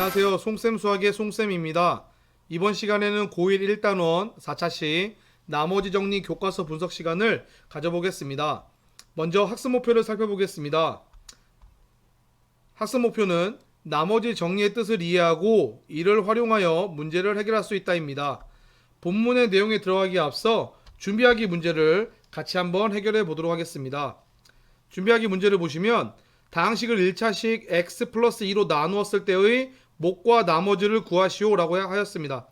안녕하세요. 송쌤 수학의 송쌤입니다. 이번 시간에는 고1 1단원 4차시 나머지 정리 교과서 분석 시간을 가져보겠습니다. 먼저 학습 목표를 살펴보겠습니다. 학습 목표는 나머지 정리의 뜻을 이해하고 이를 활용하여 문제를 해결할 수 있다입니다. 본문의 내용에 들어가기에 앞서 준비하기 문제를 같이 한번 해결해 보도록 하겠습니다. 준비하기 문제를 보시면 다항식을 1차식 x 플러스 2로 나누었을 때의 목과 나머지를 구하시오 라고 하였습니다.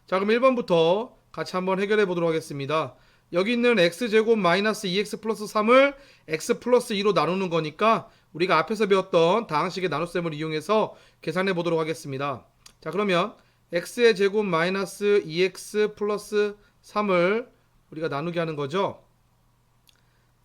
자, 그럼 1번부터 같이 한번 해결해 보도록 하겠습니다. 여기 있는 x제곱 마이너스 2x 플러스 3을 x 플러스 2로 나누는 거니까 우리가 앞에서 배웠던 다항식의 나눗셈을 이용해서 계산해 보도록 하겠습니다. 자, 그러면 x의 제곱 마이너스 2x 플러스 3을 우리가 나누게 하는 거죠.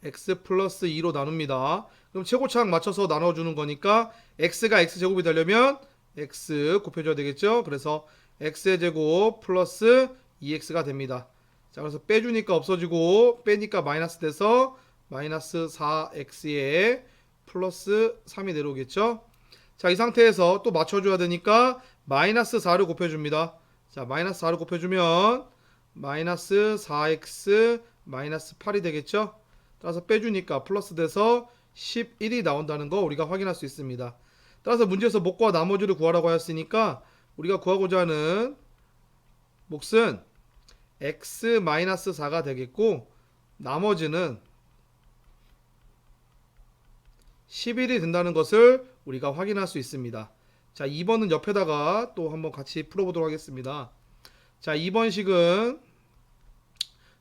x 플러스 2로 나눕니다. 그럼 최고차항 맞춰서 나눠주는 거니까 x가 x제곱이 되려면 x 곱해줘야 되겠죠. 그래서 x의 제곱 플러스 2x가 됩니다. 자, 그래서 빼주니까 없어지고 빼니까 마이너스 돼서 마이너스 4x에 플러스 3이 내려오겠죠. 자, 이 상태에서 또 맞춰줘야 되니까 마이너스 4를 곱해줍니다. 자, 마이너스 4를 곱해주면 마이너스 4x 마이너스 8이 되겠죠. 따라서 빼주니까 플러스 돼서 11이 나온다는 거 우리가 확인할 수 있습니다. 따라서 문제에서 목과 나머지를 구하라고 하였으니까 우리가 구하고자 하는 몫은 x-4가 되겠고 나머지는 11이 된다는 것을 우리가 확인할 수 있습니다. 자, 2번은 옆에다가 또 한번 같이 풀어보도록 하겠습니다. 자, 2번 식은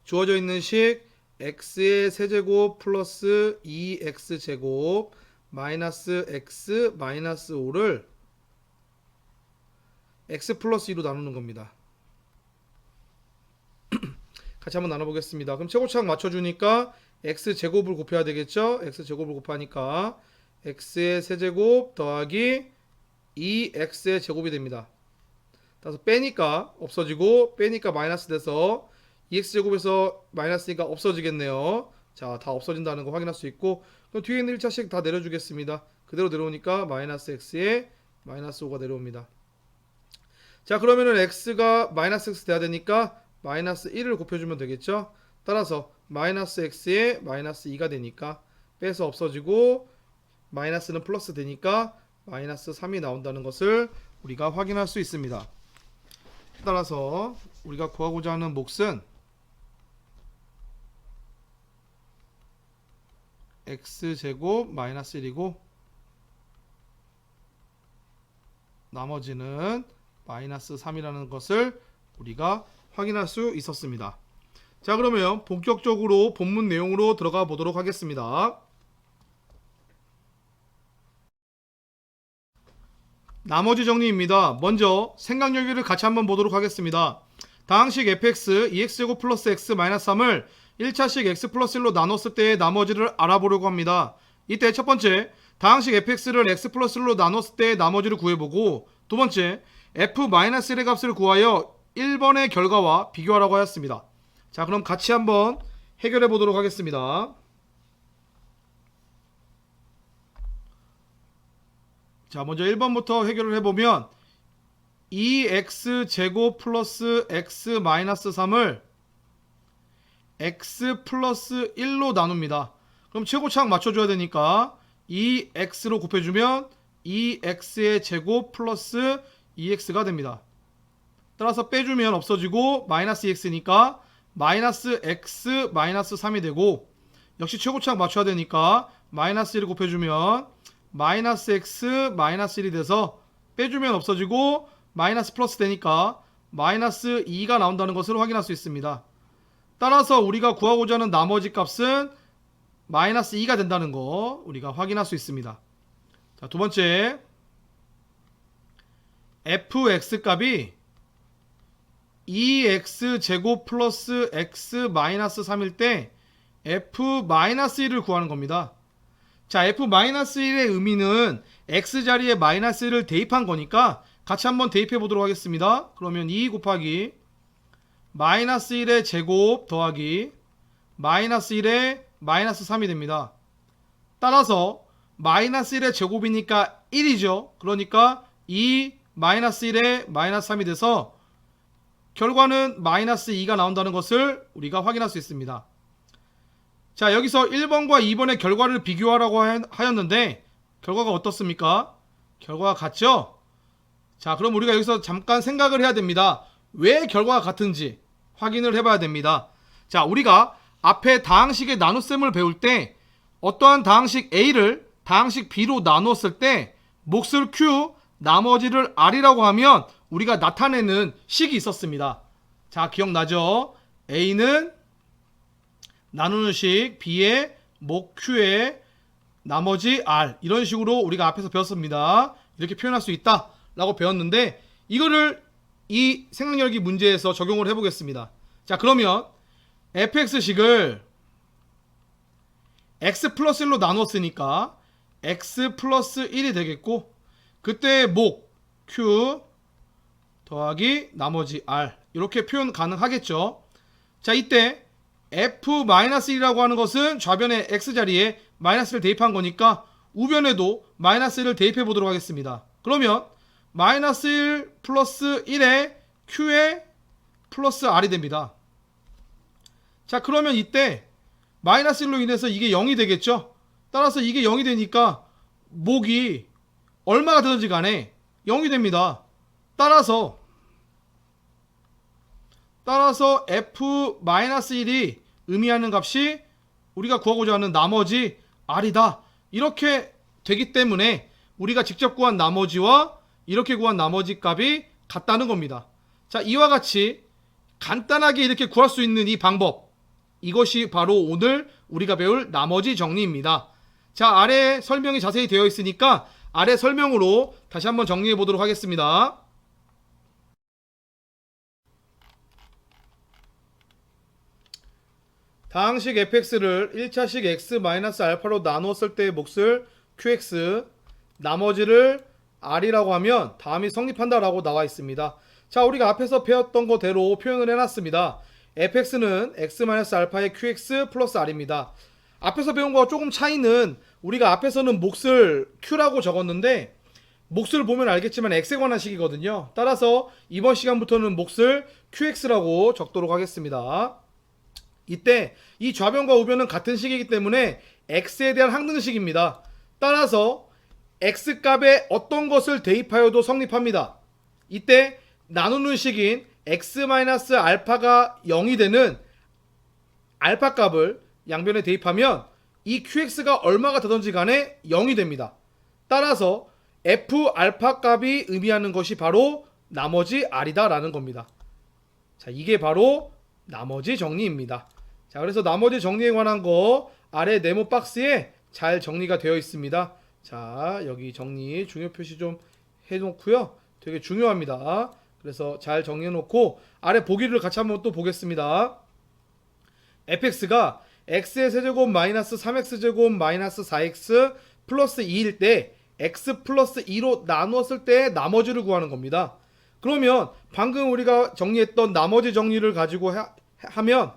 주어져 있는 식 x의 세제곱 플러스 2x제곱 마이너스 x 마이너스 5를 x 플러스 2로 나누는 겁니다. 같이 한번 나눠보겠습니다. 그럼 최고차항 맞춰주니까 x제곱을 곱해야 되겠죠. x제곱을 곱하니까 x의 세제곱 더하기 2x의 제곱이 됩니다. 따라서 빼니까 없어지고 빼니까 마이너스 돼서 2x제곱에서 마이너스니까 없어지겠네요. 자, 다 없어진다는 거 확인할 수 있고 그럼 뒤에 있는 1차식 다 내려주겠습니다. 그대로 내려오니까 마이너스 x에 마이너스 5가 내려옵니다. 자, 그러면은 x가 마이너스 x 돼야 되니까 마이너스 1을 곱해주면 되겠죠. 따라서 마이너스 x에 마이너스 2가 되니까 빼서 없어지고 마이너스는 플러스 되니까 마이너스 3이 나온다는 것을 우리가 확인할 수 있습니다. 따라서 우리가 구하고자 하는 몫은 x제곱 마이너스 1이고 나머지는 마이너스 3이라는 것을 우리가 확인할 수 있었습니다. 자, 그러면 본격적으로 본문 내용으로 들어가 보도록 하겠습니다. 나머지 정리입니다. 먼저 생각여기를 같이 한번 보도록 하겠습니다. 다항식 fx 2x제곱 플러스 x 마이너스 3을 1차식 x 플러스 1로 나눴을 때의 나머지를 알아보려고 합니다. 이때 첫 번째, 다항식 fx를 x 플러스 1로 나눴을 때의 나머지를 구해보고 두 번째, f-1의 값을 구하여 1번의 결과와 비교하라고 하였습니다. 자, 그럼 같이 한번 해결해 보도록 하겠습니다. 자, 먼저 1번부터 해결을 해보면 2x제곱 플러스 x 마이너스 3을 x 플러스 1로 나눕니다. 그럼 최고차항 맞춰줘야 되니까 2x로 곱해주면 2x의 제곱 플러스 2x가 됩니다. 따라서 빼주면 없어지고 마이너스 2x니까 마이너스 x 마이너스 3이 되고 역시 최고차항 맞춰야 되니까 마이너스 1을 곱해주면 마이너스 x 마이너스 1이 돼서 빼주면 없어지고 마이너스 플러스 되니까 마이너스 2가 나온다는 것을 확인할 수 있습니다. 따라서 우리가 구하고자 하는 나머지 값은 마이너스 2가 된다는 거 우리가 확인할 수 있습니다. 자, 두 번째, fx 값이 2x제곱 플러스 x 마이너스 3일 때 f-1을 구하는 겁니다. 자, f-1의 의미는 x 자리에 마이너스 1을 대입한 거니까 같이 한번 대입해 보도록 하겠습니다. 그러면 2 곱하기 마이너스 1의 제곱 더하기 마이너스 1의 마이너스 3이 됩니다. 따라서 마이너스 1의 제곱이니까 1이죠. 그러니까 2 마이너스 1에 마이너스 3이 돼서 결과는 마이너스 2가 나온다는 것을 우리가 확인할 수 있습니다. 자, 여기서 1번과 2번의 결과를 비교하라고 하였는데 결과가 어떻습니까? 결과가 같죠? 자, 그럼 우리가 여기서 잠깐 생각을 해야 됩니다. 왜 결과가 같은지 확인을 해봐야 됩니다. 자, 우리가 앞에 다항식의 나눗셈을 배울 때 어떠한 다항식 A를 다항식 B로 나누었을 때 몫을 Q, 나머지를 R이라고 하면 우리가 나타내는 식이 있었습니다. 자, 기억나죠? A는 나누는 식, B의 몫 Q의 나머지 R, 이런 식으로 우리가 앞에서 배웠습니다. 이렇게 표현할 수 있다 라고 배웠는데 이거를 이 생각열기 문제에서 적용을 해보겠습니다. 자, 그러면 fx식을 x 플러스 1로 나눴으니까 x 플러스 1이 되겠고, 그때 몫 q 더하기 나머지 r, 이렇게 표현 가능하겠죠. 자, 이때 f-1이라고 하는 것은 좌변의 x자리에 마이너스를 대입한 거니까 우변에도 마이너스를 대입해 보도록 하겠습니다. 그러면 마이너스 1 플러스 1에 q에 플러스 r이 됩니다. 자, 그러면 이때 마이너스 1로 인해서 이게 0이 되겠죠. 따라서 이게 0이 되니까 몫이 얼마가 되든지 간에 0이 됩니다. 따라서 f-1이 의미하는 값이 우리가 구하고자 하는 나머지 r이다, 이렇게 되기 때문에 우리가 직접 구한 나머지와 이렇게 구한 나머지 값이 같다는 겁니다. 자, 이와 같이 간단하게 이렇게 구할 수 있는 이 방법, 이것이 바로 오늘 우리가 배울 나머지 정리입니다. 자, 아래 설명이 자세히 되어 있으니까 아래 설명으로 다시 한번 정리해 보도록 하겠습니다. 다항식 fx를 1차식 x-알파로 나누었을 때의 몫을 qx, 나머지를 r이라고 하면 다음이 성립한다 라고 나와 있습니다. 자, 우리가 앞에서 배웠던 거대로 표현을 해놨습니다. fx는 x-알파의 qx 플러스 r입니다. 앞에서 배운 거와 조금 차이는, 우리가 앞에서는 몫을 q라고 적었는데 몫을 보면 알겠지만 x에 관한 식이거든요. 따라서 이번 시간부터는 몫을 qx라고 적도록 하겠습니다. 이때 이 좌변과 우변은 같은 식이기 때문에 x에 대한 항등식입니다. 따라서 x값에 어떤 것을 대입하여도 성립합니다. 이때 나누는 식인 x-알파가 0이 되는 알파 값을 양변에 대입하면 이 qx가 얼마가 되든지 간에 0이 됩니다. 따라서 f-알파 값이 의미하는 것이 바로 나머지 r이다 라는 겁니다. 자, 이게 바로 나머지 정리입니다. 자, 그래서 나머지 정리에 관한 거 아래 네모 박스에 잘 정리가 되어 있습니다. 자, 여기 정리 중요 표시 좀 해놓고요. 되게 중요합니다. 그래서 잘 정리해 놓고 아래 보기를 같이 한번 또 보겠습니다. fx가 x의 세제곱 마이너스 3x제곱 마이너스 4x 플러스 2일 때 x 플러스 2로 나누었을 때 나머지를 구하는 겁니다. 그러면 방금 우리가 정리했던 나머지 정리를 가지고 하면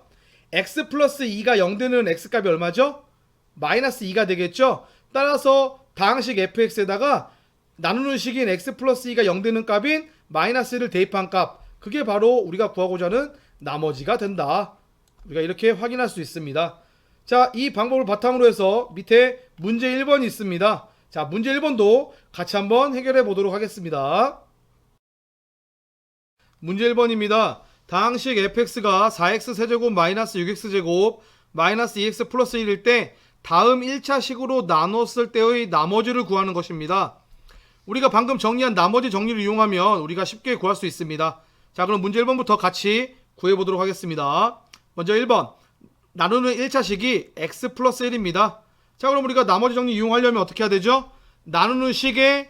x 플러스 2가 0 되는 x값이 얼마죠? 마이너스 2가 되겠죠? 따라서 다항식 fx에다가 나누는 식인 x 플러스 2가 0 되는 값인 마이너스를 대입한 값, 그게 바로 우리가 구하고자 하는 나머지가 된다. 우리가 이렇게 확인할 수 있습니다. 자, 이 방법을 바탕으로 해서 밑에 문제 1번이 있습니다. 자, 문제 1번도 같이 한번 해결해 보도록 하겠습니다. 문제 1번입니다. 다항식 fx가 4x 세제곱 마이너스 6x제곱 마이너스 2x 플러스 1일 때 다음 1차식으로 나눴을 때의 나머지를 구하는 것입니다. 우리가 방금 정리한 나머지 정리를 이용하면 우리가 쉽게 구할 수 있습니다. 자, 그럼 문제 1번부터 같이 구해보도록 하겠습니다. 먼저 1번, 나누는 1차식이 x 플러스 1입니다. 자, 그럼 우리가 나머지 정리 이용하려면 어떻게 해야 되죠? 나누는 식의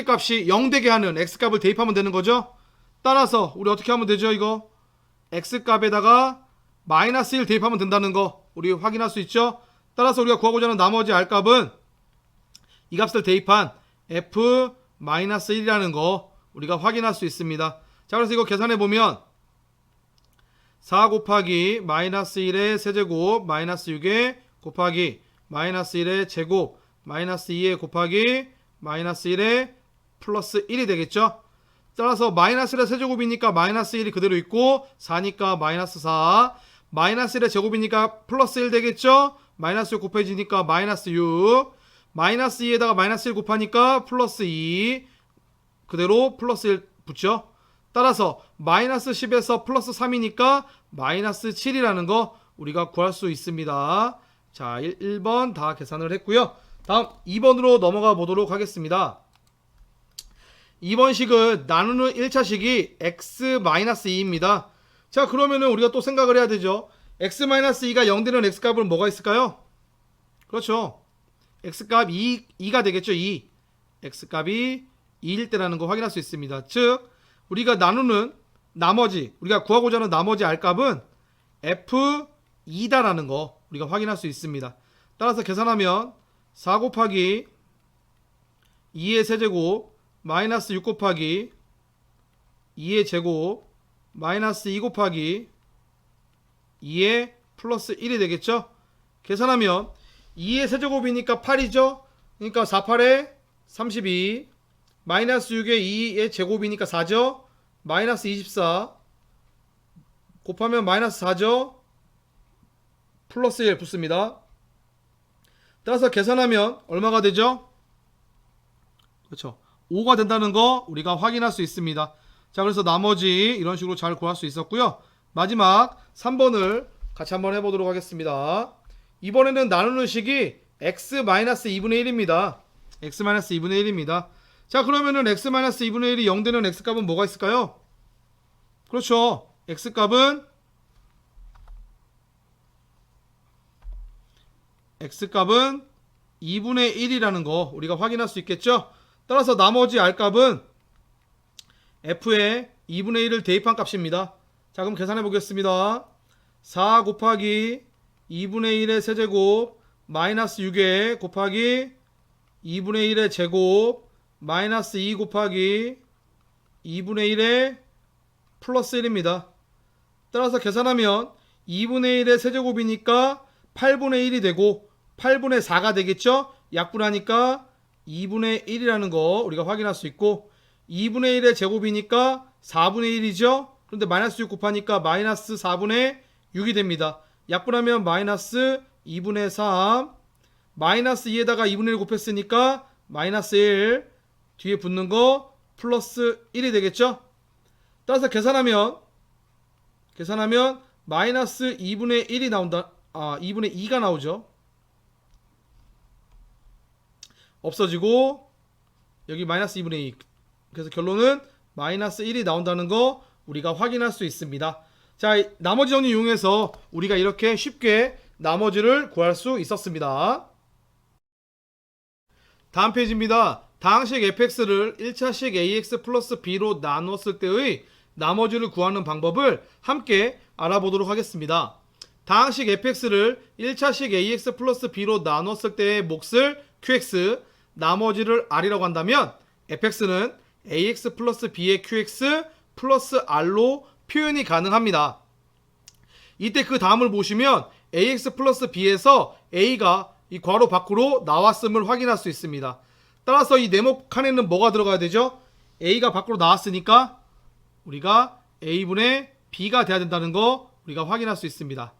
값이 0 되게 하는 x값을 대입하면 되는 거죠. 따라서 우리 어떻게 하면 되죠? 이거 x값에다가 마이너스 1 대입하면 된다는 거 우리 확인할 수 있죠. 따라서 우리가 구하고자 하는 나머지 r값은 이 값을 대입한 f-1이라는 거 우리가 확인할 수 있습니다. 자, 그래서 이거 계산해 보면 4 곱하기 마이너스 1의 세제곱 마이너스 6의 곱하기 마이너스 1의 제곱 마이너스 2의 곱하기 마이너스 1의 플러스 1이 되겠죠. 따라서 마이너스 1의 세제곱이니까 마이너스 1이 그대로 있고 4니까 마이너스 4, 마이너스 1의 제곱이니까 플러스 1 되겠죠. 마이너스 6 곱해지니까 마이너스 6, 마이너스 2에다가 마이너스 1 곱하니까 플러스 2, 그대로 플러스 1 붙죠. 따라서 마이너스 10에서 플러스 3이니까 마이너스 7이라는 거 우리가 구할 수 있습니다. 자, 1번 다 계산을 했고요. 다음 2번으로 넘어가 보도록 하겠습니다. 2번 식은 나누는 1차식이 x-2입니다. 자, 그러면은 우리가 또 생각을 해야 되죠. x-2가 0 되는 x값은 뭐가 있을까요? 그렇죠. x값 2가 되겠죠. 2. x값이 2일 때라는 거 확인할 수 있습니다. 즉 우리가 나누는 나머지, 우리가 구하고자 하는 나머지 r값은 f2다라는 거 우리가 확인할 수 있습니다. 따라서 계산하면 4 곱하기 2의 세제곱 마이너스 6 곱하기 2의 제곱 마이너스 2 곱하기 2의 플러스 1이 되겠죠. 계산하면 2의 세제곱이니까 8이죠. 그러니까 4, 8에 32 마이너스 6에 2의 제곱이니까 4죠. 마이너스 24 곱하면 마이너스 4죠. 플러스 1 붙습니다. 따라서 계산하면 얼마가 되죠? 그렇죠. 5가 된다는 거 우리가 확인할 수 있습니다. 자, 그래서 나머지 이런 식으로 잘 구할 수 있었고요. 마지막 3번을 같이 한번 해보도록 하겠습니다. 이번에는 나누는 식이 x-2분의 1입니다. x-2분의 1입니다. 자, 그러면은 x-2분의 1이 0 되는 x값은 뭐가 있을까요? 그렇죠. x값은 2분의 1이라는 거 우리가 확인할 수 있겠죠. 따라서 나머지 r값은 f에 2분의 1을 대입한 값입니다. 자, 그럼 계산해 보겠습니다. 4 곱하기 2분의 1의 세제곱 마이너스 6에 곱하기 2분의 1의 제곱 마이너스 2 곱하기 2분의 1의 플러스 1입니다. 따라서 계산하면 2분의 1의 세제곱이니까 8분의 1이 되고 8분의 4가 되겠죠. 약분하니까 2분의 1이라는 거 우리가 확인할 수 있고 2분의 1의 제곱이니까 4분의 1이죠. 그런데 마이너스 6 곱하니까 마이너스 4분의 6이 됩니다. 약분하면 마이너스 2분의 3 마이너스 2에다가 2분의 1 곱했으니까 마이너스 1 뒤에 붙는 거 플러스 1이 되겠죠. 따라서 계산하면 마이너스 2분의 1이 나온다. 2분의 2가 나오죠. 없어지고 여기 마이너스 2분의 2. 그래서 결론은 마이너스 1이 나온다는 거 우리가 확인할 수 있습니다. 자, 나머지 정리 이용해서 우리가 이렇게 쉽게 나머지를 구할 수 있었습니다. 다음 페이지입니다. 다항식 fx를 1차식 ax 플러스 b로 나눴을 때의 나머지를 구하는 방법을 함께 알아보도록 하겠습니다. 다항식 fx를 1차식 ax 플러스 b로 나눴을 때의 몫을 qx, 나머지를 r이라고 한다면 fx는 ax 플러스 b의 qx 플러스 r로 표현이 가능합니다. 이때 그 다음을 보시면 ax 플러스 b에서 a가 이 괄호 밖으로 나왔음을 확인할 수 있습니다. 따라서 이 네모 칸에는 뭐가 들어가야 되죠? a가 밖으로 나왔으니까 우리가 a분의 b가 돼야 된다는 거 우리가 확인할 수 있습니다.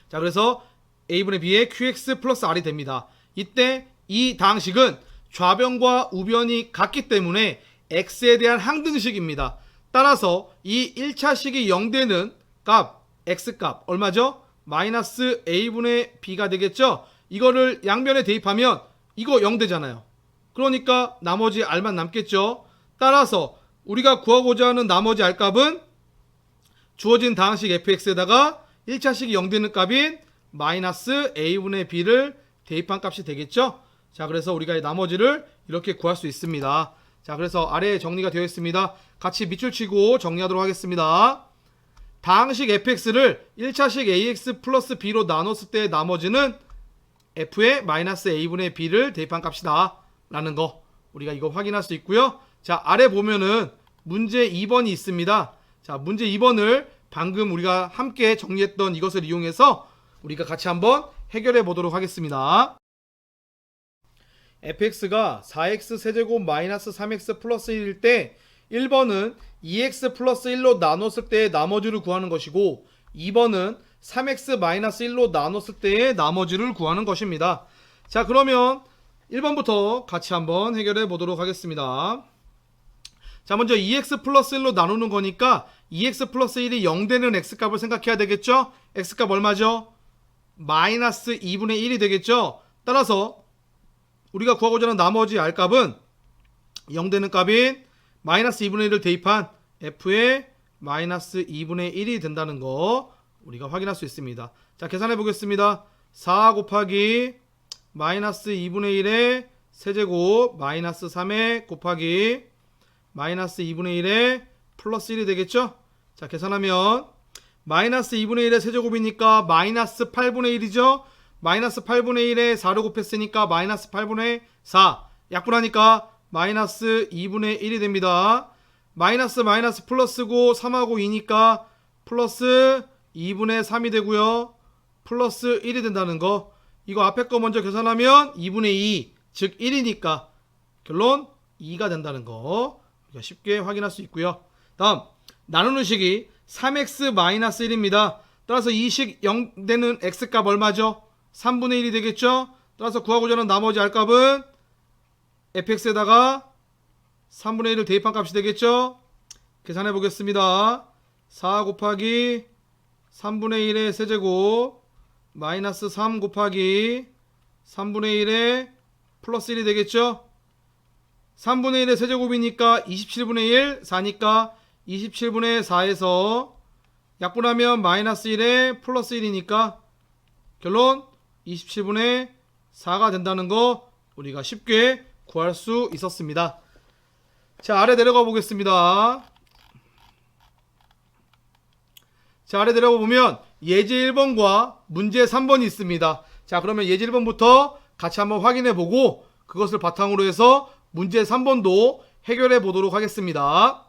자, 그래서 a분의 b의 qx 플러스 r이 됩니다. 이때 이 다항식은 좌변과 우변이 같기 때문에 x에 대한 항등식입니다. 따라서 이 1차식이 0 되는 값, x값 얼마죠? 마이너스 a분의 b가 되겠죠? 이거를 양변에 대입하면 이거 0 되잖아요. 그러니까 나머지 r만 남겠죠? 따라서 우리가 구하고자 하는 나머지 r값은 주어진 다항식 fx에다가 1차식이 0 되는 값인 마이너스 a분의 b를 대입한 값이 되겠죠? 자, 그래서 우리가 나머지를 이렇게 구할 수 있습니다. 자, 그래서 아래에 정리가 되어 있습니다. 같이 밑줄 치고 정리하도록 하겠습니다. 다항식 fx를 1차식 ax 플러스 b로 나눴을 때 나머지는 f의 마이너스 a분의 b를 대입한 값이다 라는 거 우리가 이거 확인할 수 있고요. 자, 아래 보면은 문제 2번이 있습니다. 자, 문제 2번을 방금 우리가 함께 정리했던 이것을 이용해서 우리가 같이 한번 해결해 보도록 하겠습니다. fx가 4x 세제곱 마이너스 3x 플러스 1일 때 1번은 2x 플러스 1로 나눴을 때의 나머지를 구하는 것이고 2번은 3x 마이너스 1로 나눴을 때의 나머지를 구하는 것입니다. 자, 그러면 1번부터 같이 한번 해결해 보도록 하겠습니다. 자, 먼저 2x 플러스 1로 나누는 거니까 2x 플러스 1이 0 되는 x값을 생각해야 되겠죠? x값 얼마죠? 마이너스 2분의 1이 되겠죠? 따라서 우리가 구하고자 하는 나머지 r값은 0 되는 값인 마이너스 2분의 1을 대입한 f의 마이너스 2분의 1이 된다는 거 우리가 확인할 수 있습니다. 자, 계산해 보겠습니다. 4 곱하기 마이너스 2분의 1의 세제곱 마이너스 3의 곱하기 마이너스 2분의 1의 플러스 1이 되겠죠? 자, 계산하면 마이너스 2분의 1의 세제곱이니까 마이너스 8분의 1이죠? 마이너스 8분의 1에 4를 곱했으니까 마이너스 8분의 4 약분하니까 마이너스 2분의 1이 됩니다. 마이너스 마이너스 플러스고 3하고 2니까 플러스 2분의 3이 되고요. 플러스 1이 된다는 거. 이거 앞에 거 먼저 계산하면 2분의 2 즉 1이니까 결론 2가 된다는 거 우리가 쉽게 확인할 수 있고요. 다음 나누는 식이 3x-1입니다. 따라서 이 식 0 되는 x값 얼마죠? 3분의 1이 되겠죠? 따라서 구하고자 하는 나머지 r값은 fx에다가 3분의 1을 대입한 값이 되겠죠? 계산해 보겠습니다. 4 곱하기 3분의 1의 세제곱 마이너스 3 곱하기 3분의 1의 플러스 1이 되겠죠? 3분의 1의 세제곱이니까 27분의 1, 4니까 27분의 4에서 약분하면 마이너스 1에 플러스 1이니까 결론 27분의 4가 된다는 거 우리가 쉽게 구할 수 있었습니다. 자, 아래 내려가 보겠습니다. 자, 아래 내려가 보면 예제 1번과 문제 3번이 있습니다. 자, 그러면 예제 1번부터 같이 한번 확인해 보고 그것을 바탕으로 해서 문제 3번도 해결해 보도록 하겠습니다.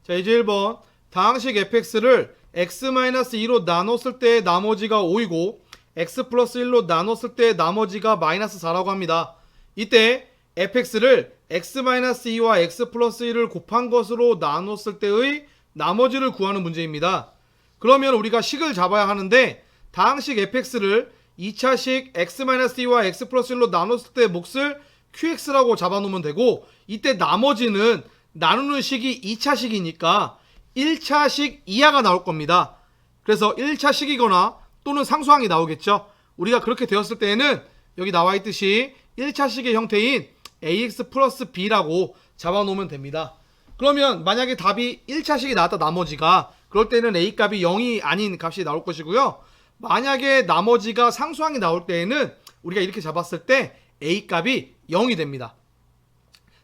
자, 예제 1번 다항식 fx를 x-2로 나눴을 때 나머지가 5이고 x 플러스 1로 나눴을 때 나머지가 마이너스 4라고 합니다. 이때 fx를 x-2와 x 플러스 1을 곱한 것으로 나눴을 때의 나머지를 구하는 문제입니다. 그러면 우리가 식을 잡아야 하는데 다항식 fx를 2차식 x-2와 x 플러스 1로 나눴을 때 몫을 qx라고 잡아놓으면 되고 이때 나머지는 나누는 식이 2차식이니까 1차식 이하가 나올 겁니다. 그래서 1차식이거나 또는 상수항이 나오겠죠. 우리가 그렇게 되었을 때에는 여기 나와 있듯이 1차식의 형태인 ax 플러스 b라고 잡아놓으면 됩니다. 그러면 만약에 답이 1차식이 나왔다 나머지가 그럴 때는 a 값이 0이 아닌 값이 나올 것이고요. 만약에 나머지가 상수항이 나올 때에는 우리가 이렇게 잡았을 때 a 값이 0이 됩니다.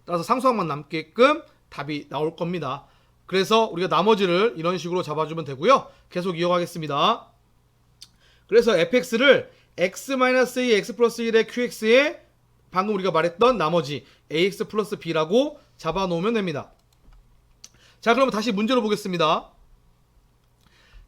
따라서 상수항만 남게끔 답이 나올 겁니다. 그래서 우리가 나머지를 이런 식으로 잡아주면 되고요. 계속 이어가겠습니다. 그래서 fx를 x-2 x 플러스 1의 qx에 방금 우리가 말했던 나머지 ax 플러스 b라고 잡아놓으면 됩니다. 자, 그러면 다시 문제로 보겠습니다.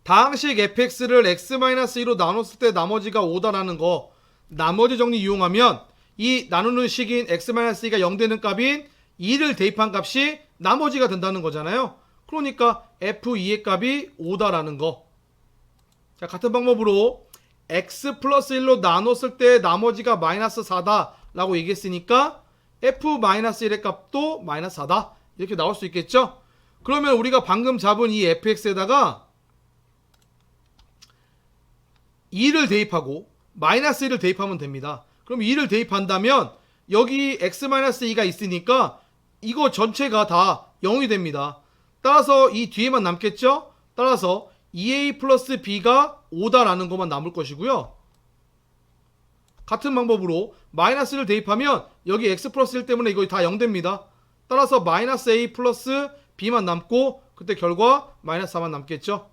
다항식 fx를 x-2로 나눴을 때 나머지가 5다라는 거 나머지 정리 이용하면 이 나누는 식인 x-2가 0 되는 값인 2를 대입한 값이 나머지가 된다는 거잖아요. 그러니까 f2의 값이 5다라는 거. 자, 같은 방법으로 x 플러스 1로 나눴을 때 나머지가 마이너스 4다 라고 얘기했으니까 f-1의 값도 마이너스 4다 이렇게 나올 수 있겠죠. 그러면 우리가 방금 잡은 이 fx에다가 2를 대입하고 마이너스 1을 대입하면 됩니다. 그럼 2를 대입한다면 여기 x-2가 있으니까 이거 전체가 다 0이 됩니다. 따라서 이 뒤에만 남겠죠. 따라서 2a 플러스 b가 5다라는 것만 남을 것이고요. 같은 방법으로 마이너스를 대입하면 여기 x 플러스 1 때문에 이거 다 0 됩니다. 따라서 마이너스 a 플러스 b만 남고 그때 결과 마이너스 4만 남겠죠.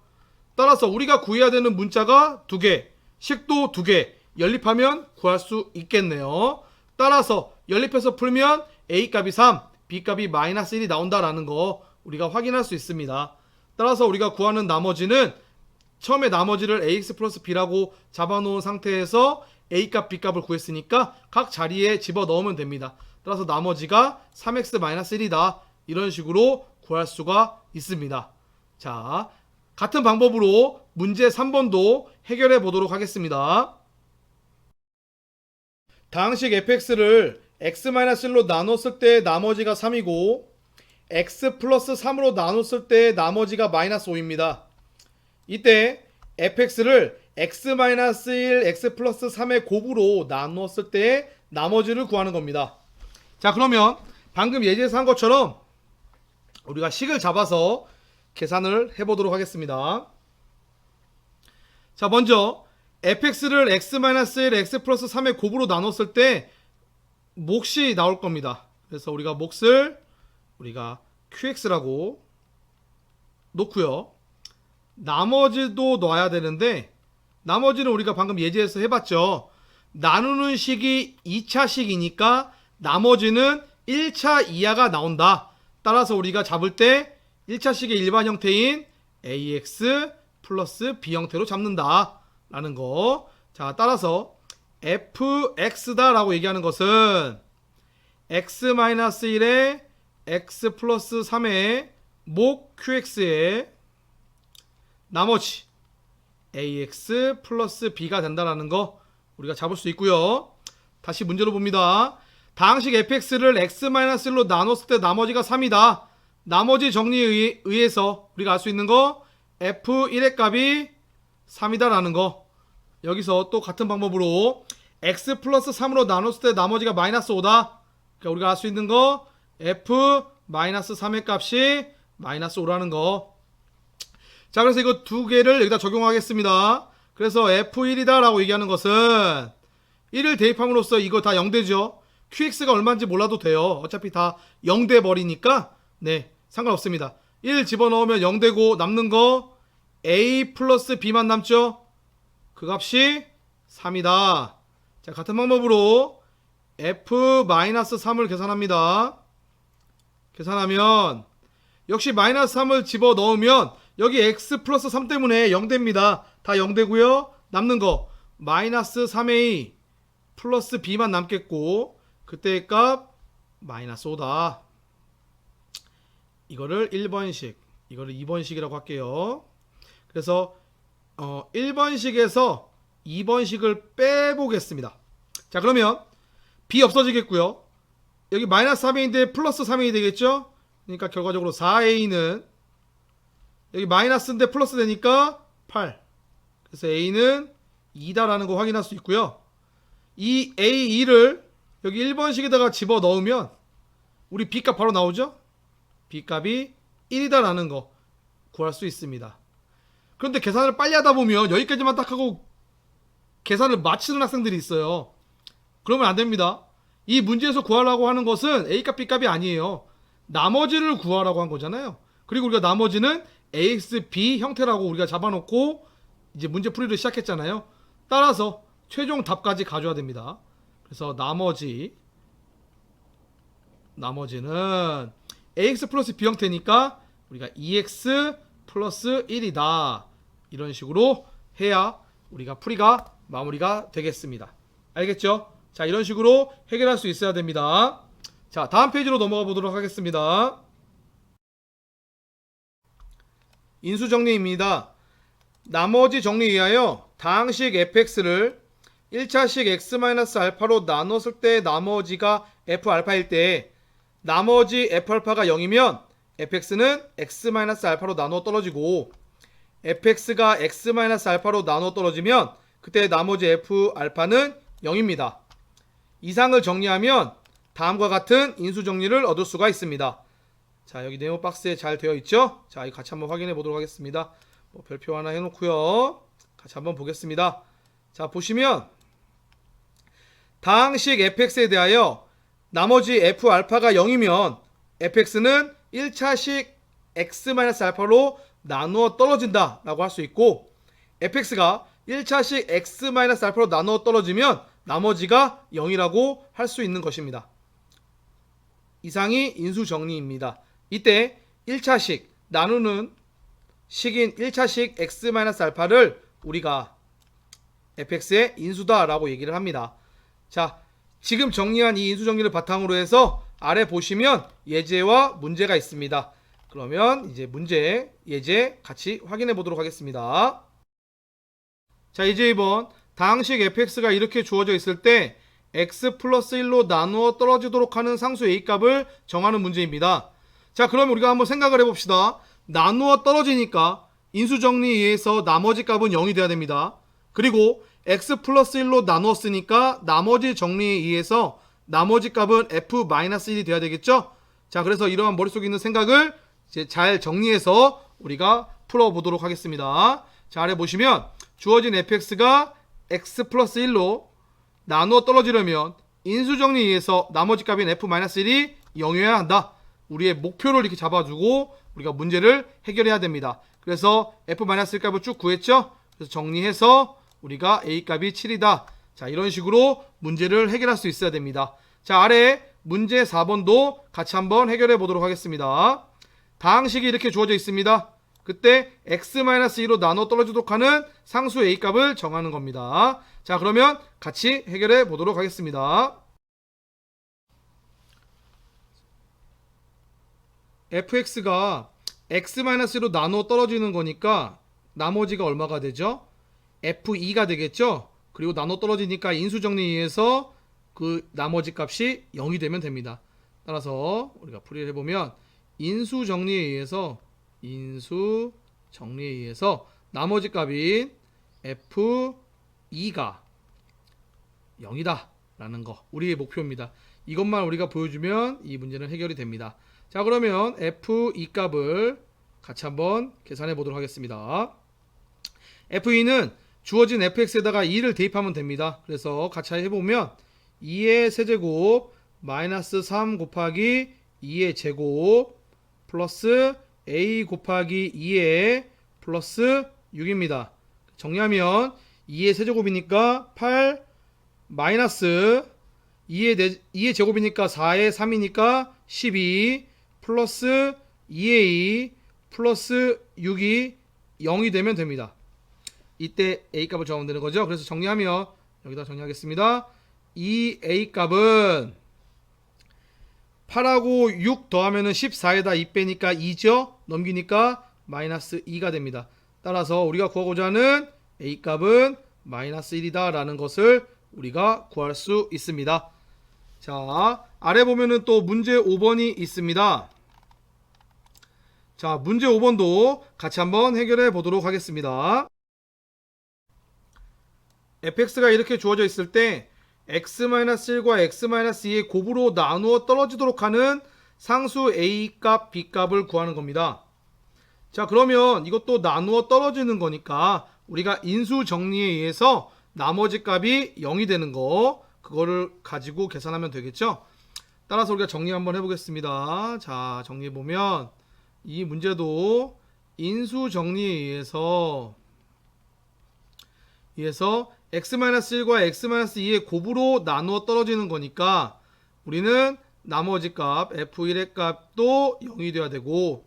따라서 우리가 구해야 되는 문자가 2개, 식도 2개, 연립하면 구할 수 있겠네요. 따라서 연립해서 풀면 a 값이 3, b 값이 마이너스 1이 나온다라는 거 우리가 확인할 수 있습니다. 따라서 우리가 구하는 나머지는 처음에 나머지를 ax 플러스 b라고 잡아놓은 상태에서 A값, B값을 구했으니까 각 자리에 집어넣으면 됩니다. 따라서 나머지가 3x-1이다. 이런 식으로 구할 수가 있습니다. 자, 같은 방법으로 문제 3번도 해결해 보도록 하겠습니다. 다항식 fx를 x-1로 나눴을 때 나머지가 3이고 x 플러스 3으로 나눴을 때 나머지가 마이너스 5입니다. 이때 fx를 x-1, x 플러스 3의 곱으로 나눴을 때 나머지를 구하는 겁니다. 자, 그러면 방금 예제에서 한 것처럼 우리가 식을 잡아서 계산을 해보도록 하겠습니다. 자, 먼저 fx를 x-1, x 플러스 3의 곱으로 나눴을 때 몫이 나올 겁니다. 그래서 우리가 몫을 우리가 qx라고 놓고요. 나머지도 넣어야 되는데 나머지는 우리가 방금 예제에서 해봤죠. 나누는 식이 2차 식이니까 나머지는 1차 이하가 나온다. 따라서 우리가 잡을 때 1차 식의 일반 형태인 ax 플러스 b 형태로 잡는다 라는 거. 자, 따라서 fx다 라고 얘기하는 것은 x-1에 x 플러스 3의 목 qx의 나머지 ax 플러스 b가 된다라는 거 우리가 잡을 수 있고요. 다시 문제로 봅니다. 다항식 fx를 x-1로 나눴을 때 나머지가 3이다. 나머지 정리에 의해서 우리가 알 수 있는 거 f1의 값이 3이다 라는 거. 여기서 또 같은 방법으로 x 플러스 3으로 나눴을 때 나머지가 마이너스 5다. 그러니까 우리가 알 수 있는 거 f-3의 값이 마이너스 5라는 거. 자, 그래서 이거 두 개를 여기다 적용하겠습니다. 그래서 f1이다 라고 얘기하는 것은 1을 대입함으로써 이거 다 0되죠. qx가 얼마인지 몰라도 돼요. 어차피 다 0돼 버리니까 네, 상관없습니다. 1 집어넣으면 0되고 남는 거 a 플러스 b만 남죠. 그 값이 3이다. 자, 같은 방법으로 f-3을 계산합니다. 계산하면 역시 마이너스 3을 집어넣으면 여기 x 플러스 3 때문에 0됩니다. 다 0되고요. 남는 거 마이너스 3a 플러스 b만 남겠고 그때의 값 마이너스 5다. 이거를 1번식, 이거를 2번식이라고 할게요. 그래서 1번식에서 2번식을 빼보겠습니다. 자, 그러면 b 없어지겠고요. 여기 마이너스 3a인데 플러스 3a 되겠죠? 그러니까 결과적으로 4a는 여기 마이너스인데 플러스 되니까 8. 그래서 a는 2다라는 거 확인할 수 있고요. 이 a2를 여기 1번식에다가 집어넣으면 우리 b값 바로 나오죠? b값이 1이다라는 거 구할 수 있습니다. 그런데 계산을 빨리 하다 보면 여기까지만 딱 하고 계산을 마치는 학생들이 있어요. 그러면 안 됩니다. 이 문제에서 구하라고 하는 것은 a값 b값이 아니에요. 나머지를 구하라고 한 거잖아요. 그리고 우리가 나머지는 ax, b 형태라고 우리가 잡아놓고 이제 문제 풀이를 시작했잖아요. 따라서 최종 답까지 가져야 됩니다. 그래서 나머지는 ax 플러스 b 형태니까 우리가 2x 플러스 1이다. 이런 식으로 해야 우리가 풀이가 마무리가 되겠습니다. 알겠죠? 자, 이런 식으로 해결할 수 있어야 됩니다. 자, 다음 페이지로 넘어가 보도록 하겠습니다. 인수정리입니다. 나머지 정리에 의하여 다항식 fx를 1차식 x-알파로 나눴을 때 나머지가 f알파일 때 나머지 f알파가 0이면 fx는 x-알파로 나누어 떨어지고 fx가 x-알파로 나누어 떨어지면 그때 나머지 f알파는 0입니다. 이상을 정리하면 다음과 같은 인수정리를 얻을 수가 있습니다. 자, 여기 네모 박스에 잘 되어 있죠? 자, 이거 같이 한번 확인해 보도록 하겠습니다. 별표 하나 해놓고요. 같이 한번 보겠습니다. 자, 보시면 다항식 fx에 대하여 나머지 f알파가 0이면 fx는 1차식 x-알파로 나누어 떨어진다 라고 할 수 있고 fx가 1차식 x-알파로 나누어 떨어지면 나머지가 0이라고 할 수 있는 것입니다. 이상이 인수정리입니다. 이때 1차식 나누는 식인 1차식 x-알파를 우리가 fx의 인수다라고 얘기를 합니다. 자, 지금 정리한 이 인수 정리를 바탕으로 해서 아래 보시면 예제와 문제가 있습니다. 그러면 이제 문제, 예제 같이 확인해 보도록 하겠습니다. 자, 이제 2번. 다항식 fx가 이렇게 주어져 있을 때 x 플러스 1로 나누어 떨어지도록 하는 상수 a 값을 정하는 문제입니다. 자, 그럼 우리가 한번 생각을 해봅시다. 나누어 떨어지니까 인수 정리에 의해서 나머지 값은 0이 돼야 됩니다. 그리고 x 플러스 1로 나누었으니까 나머지 정리에 의해서 나머지 값은 f-1이 돼야 되겠죠? 자, 그래서 이러한 머릿속에 있는 생각을 이제 잘 정리해서 우리가 풀어보도록 하겠습니다. 자, 아래 보시면 주어진 fx가 x 플러스 1로 나누어 떨어지려면 인수 정리에 의해서 나머지 값인 f-1이 0이어야 한다. 우리의 목표를 이렇게 잡아주고 우리가 문제를 해결해야 됩니다. 그래서 f-1 값을 쭉 구했죠? 그래서 정리해서 우리가 a 값이 7이다. 자, 이런 식으로 문제를 해결할 수 있어야 됩니다. 자, 아래 문제 4번도 같이 한번 해결해 보도록 하겠습니다. 다항식이 이렇게 주어져 있습니다. 그때 x-2로 나눠 떨어지도록 하는 상수 a 값을 정하는 겁니다. 자, 그러면 같이 해결해 보도록 하겠습니다. fx가 x-로 나눠 떨어지는 거니까 나머지가 얼마가 되죠? f2가 되겠죠? 그리고 나눠 떨어지니까 인수 정리에 의해서 그 나머지 값이 0이 되면 됩니다. 따라서 우리가 풀이를 해보면 인수 정리에 의해서 나머지 값인 f2가 0이다 라는 거 우리의 목표입니다. 이것만 우리가 보여주면 이 문제는 해결이 됩니다. 자, 그러면 f2 값을 같이 한번 계산해 보도록 하겠습니다. f2는 주어진 fx에다가 2를 대입하면 됩니다. 그래서 같이 해보면 2의 세제곱 마이너스 3 곱하기 2의 제곱 플러스 a 곱하기 2의 플러스 6입니다. 정리하면 2의 세제곱이니까 8 마이너스 2의 제곱이니까 4의 3이니까 12 플러스 2의 2 플러스 6이 0이 되면 됩니다. 이때 a 값을 정하면 되는 거죠. 그래서 정리하면 여기다 정리하겠습니다. 이 a 값은 8하고 6 더하면 14에다 2 빼니까 2죠. 넘기니까 마이너스 2가 됩니다. 따라서 우리가 구하고자 하는 a 값은 마이너스 1이다 라는 것을 우리가 구할 수 있습니다. 자, 아래 보면은 또 문제 5번이 있습니다. 자, 문제 5번도 같이 한번 해결해 보도록 하겠습니다. fx가 이렇게 주어져 있을 때 x-1과 x-2의 곱으로 나누어 떨어지도록 하는 상수 a 값, b 값을 구하는 겁니다. 자, 그러면 이것도 나누어 떨어지는 거니까 우리가 인수 정리에 의해서 나머지 값이 0이 되는 거 그거를 가지고 계산하면 되겠죠. 따라서 우리가 정리 한번 해보겠습니다. 자, 정리해보면 이 문제도 인수 정리에 의해서 x-1과 x-2의 곱으로 나누어 떨어지는 거니까 우리는 나머지 값 f1의 값도 0이 돼야 되고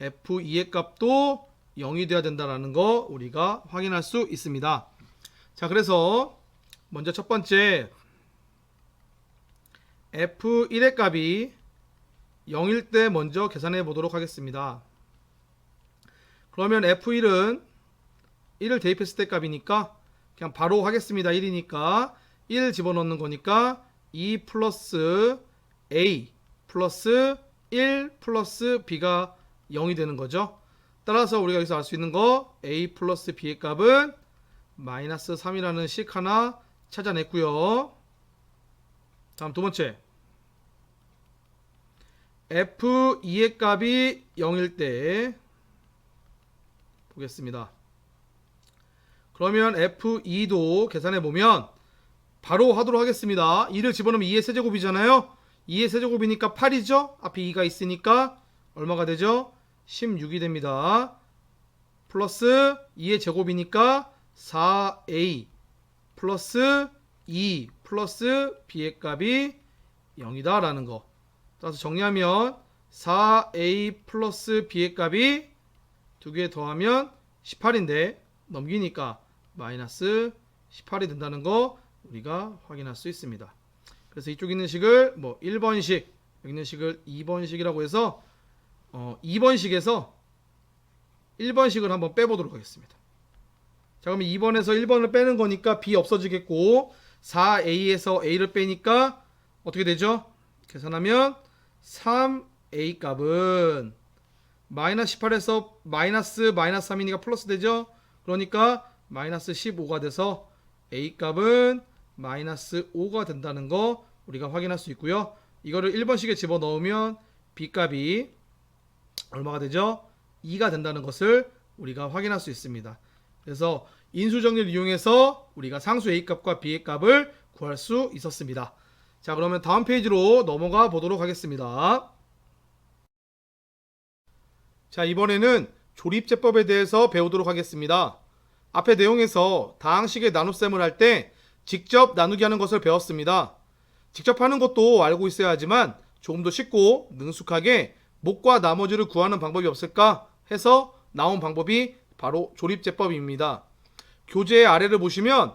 f2의 값도 0이 돼야 된다는 거 우리가 확인할 수 있습니다. 자, 그래서 먼저 첫 번째 f1의 값이 0일 때 먼저 계산해 보도록 하겠습니다. 그러면 f1은 1을 대입했을 때 값이니까 그냥 바로 하겠습니다. 1이니까 1 집어넣는 거니까 2 플러스 a 플러스 1 플러스 b가 0이 되는 거죠. 따라서 우리가 여기서 알 수 있는 거 a 플러스 b의 값은 마이너스 3이라는 식 하나 찾아냈고요. 다음 두 번째 f2의 값이 0일 때 보겠습니다. 그러면 f2도 계산해보면 바로 하도록 하겠습니다. 2를 집어넣으면 2의 세제곱이잖아요. 2의 세제곱이니까 8이죠. 앞에 2가 있으니까 얼마가 되죠? 16이 됩니다. 플러스 2의 제곱이니까 4a 플러스 2 플러스 b의 값이 0이다 라는 거. 따라서 정리하면 4a 플러스 b의 값이 두 개 더하면 18인데 넘기니까 마이너스 18이 된다는 거 우리가 확인할 수 있습니다. 그래서 이쪽에 있는 식을 뭐 1번식, 여기 있는 식을 2번식이라고 해서 2번식에서 1번식을 한번 빼보도록 하겠습니다. 자, 그러면 2번에서 1번을 빼는 거니까 B 없어지겠고 4A에서 A를 빼니까 어떻게 되죠? 계산하면 3A 값은 마이너스 18에서 마이너스 3이니까 플러스 되죠? 그러니까 마이너스 15가 돼서 A 값은 마이너스 5가 된다는 거 우리가 확인할 수 있고요. 이거를 1번식에 집어넣으면 B 값이 얼마가 되죠? 2가 된다는 것을 우리가 확인할 수 있습니다. 그래서 인수정리를 이용해서 우리가 상수 A 값과 B의 값을 구할 수 있었습니다. 자, 그러면 다음 페이지로 넘어가 보도록 하겠습니다. 자, 이번에는 조립제법에 대해서 배우도록 하겠습니다. 앞의 내용에서 다항식의 나눗셈을 할 때 직접 나누기 하는 것을 배웠습니다. 직접 하는 것도 알고 있어야 하지만 조금 더 쉽고 능숙하게 목과 나머지를 구하는 방법이 없을까 해서 나온 방법이 바로 조립제법입니다. 교재 아래를 보시면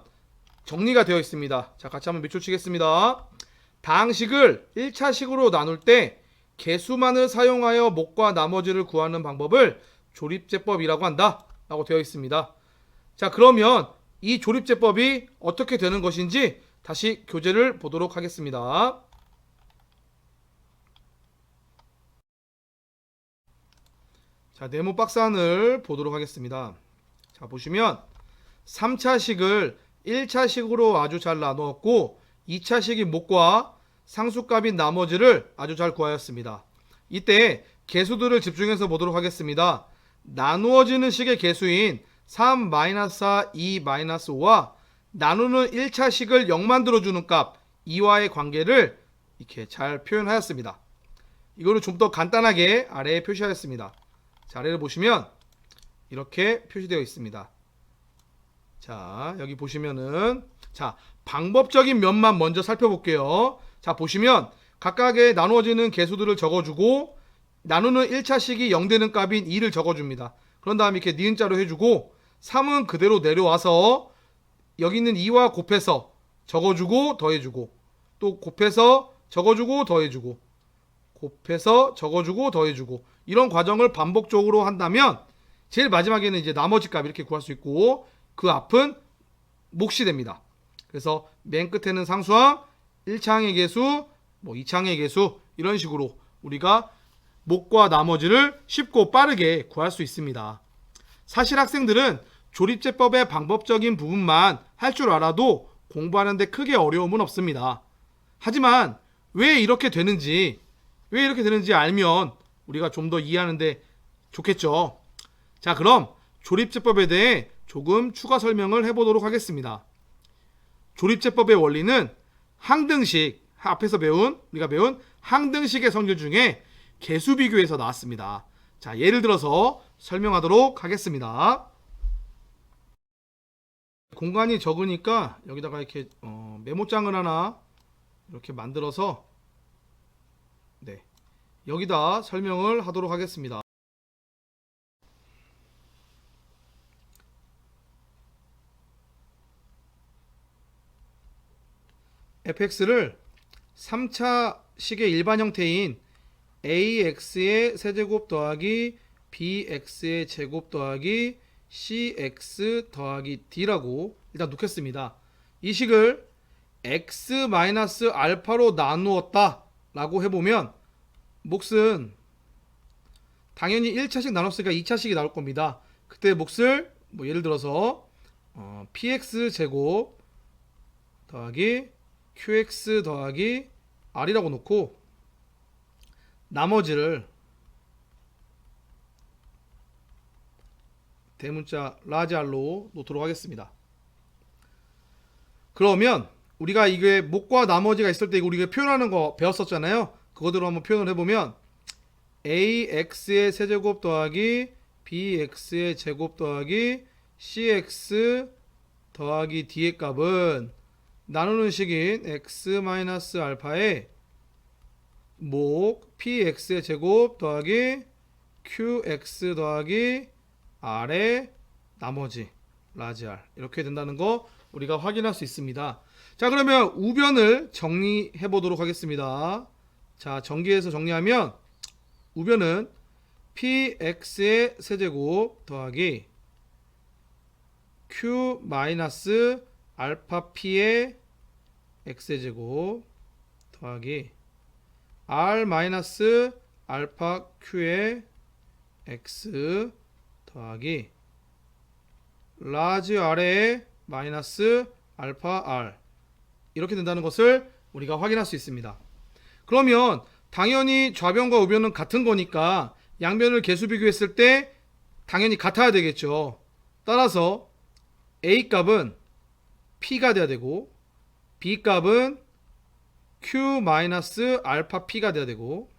정리가 되어 있습니다. 자, 같이 한번 밑줄 치겠습니다. 다항식을 1차식으로 나눌 때 개수만을 사용하여 목과 나머지를 구하는 방법을 조립제법이라고 한다 라고 되어 있습니다. 자, 그러면 이 조립제법이 어떻게 되는 것인지 다시 교재를 보도록 하겠습니다. 자, 네모 박스 안을 보도록 하겠습니다. 자, 보시면 3차식을 1차식으로 아주 잘 나누었고 2차식이 목과 상수값인 나머지를 아주 잘 구하였습니다. 이때 개수들을 집중해서 보도록 하겠습니다. 나누어지는 식의 개수인 3-4, 2-5와 나누는 1차식을 0 만들어주는 값 2와의 관계를 이렇게 잘 표현하였습니다. 이거를 좀 더 간단하게 아래에 표시하였습니다. 자, 아래를 보시면 이렇게 표시되어 있습니다. 자, 여기 보시면은 자, 방법적인 면만 먼저 살펴볼게요. 자, 보시면 각각의 나누어지는 개수들을 적어주고 나누는 1차식이 0 되는 값인 2를 적어줍니다. 그런 다음에 이렇게 니은자로 해주고 3은 그대로 내려와서 여기 있는 2와 곱해서 적어주고 더해주고 또 곱해서 적어주고 더해주고 곱해서 적어주고 더해주고 이런 과정을 반복적으로 한다면 제일 마지막에는 이제 나머지 값 이렇게 구할 수 있고 그 앞은 몫이 됩니다. 그래서 맨 끝에는 상수항, 1차항의 개수, 뭐 2차항의 개수 이런 식으로 우리가 목과 나머지를 쉽고 빠르게 구할 수 있습니다. 사실 학생들은 조립제법의 방법적인 부분만 할 줄 알아도 공부하는데 크게 어려움은 없습니다. 하지만 왜 이렇게 되는지 알면 우리가 좀 더 이해하는데 좋겠죠. 자, 그럼 조립제법에 대해 조금 추가 설명을 해보도록 하겠습니다. 조립제법의 원리는 항등식, 앞에서 우리가 배운 항등식의 성질 중에 개수 비교에서 나왔습니다. 자, 예를 들어서 설명하도록 하겠습니다. 공간이 적으니까 여기다가 이렇게 메모장을 하나 이렇게 만들어서 여기다 설명을 하도록 하겠습니다. fx를 3차식의 일반 형태인 ax의 세제곱 더하기 bx의 제곱 더하기 cx 더하기 d라고 일단 놓겠습니다. 이 식을 x-알파로 나누었다 라고 해보면 몫은 당연히 1차식 나눴으니까 2차식이 나올 겁니다. 그때 몫을 뭐 예를 들어서 px 제곱 더하기 qx 더하기 r이라고 놓고 나머지를 대문자 라지 r로 놓도록 하겠습니다. 그러면 우리가 이게 목과 나머지가 있을 때 우리가 표현하는 거 배웠었잖아요. 그거대로 한번 표현을 해보면 ax의 세제곱 더하기 bx의 제곱 더하기 cx 더하기 d의 값은 나누는 식인 x-알파의 목 px의 제곱 더하기 qx 더하기 r의 나머지 라지 r 이렇게 된다는 거 우리가 확인할 수 있습니다. 자, 그러면 우변을 정리해 보도록 하겠습니다. 자, 전기해서 정리하면 우변은 px의 세제곱 더하기 q 마이너스 알파 p의 x제곱 더하기 r 마이너스 알파 q의 x 더하기 라지 r의 마이너스 알파 r 이렇게 된다는 것을 우리가 확인할 수 있습니다. 그러면 당연히 좌변과 우변은 같은 거니까 양변을 개수 비교했을 때 당연히 같아야 되겠죠. 따라서 A 값은 P가 돼야 되고 B 값은 Q 마이너스 알파 P가 돼야 되고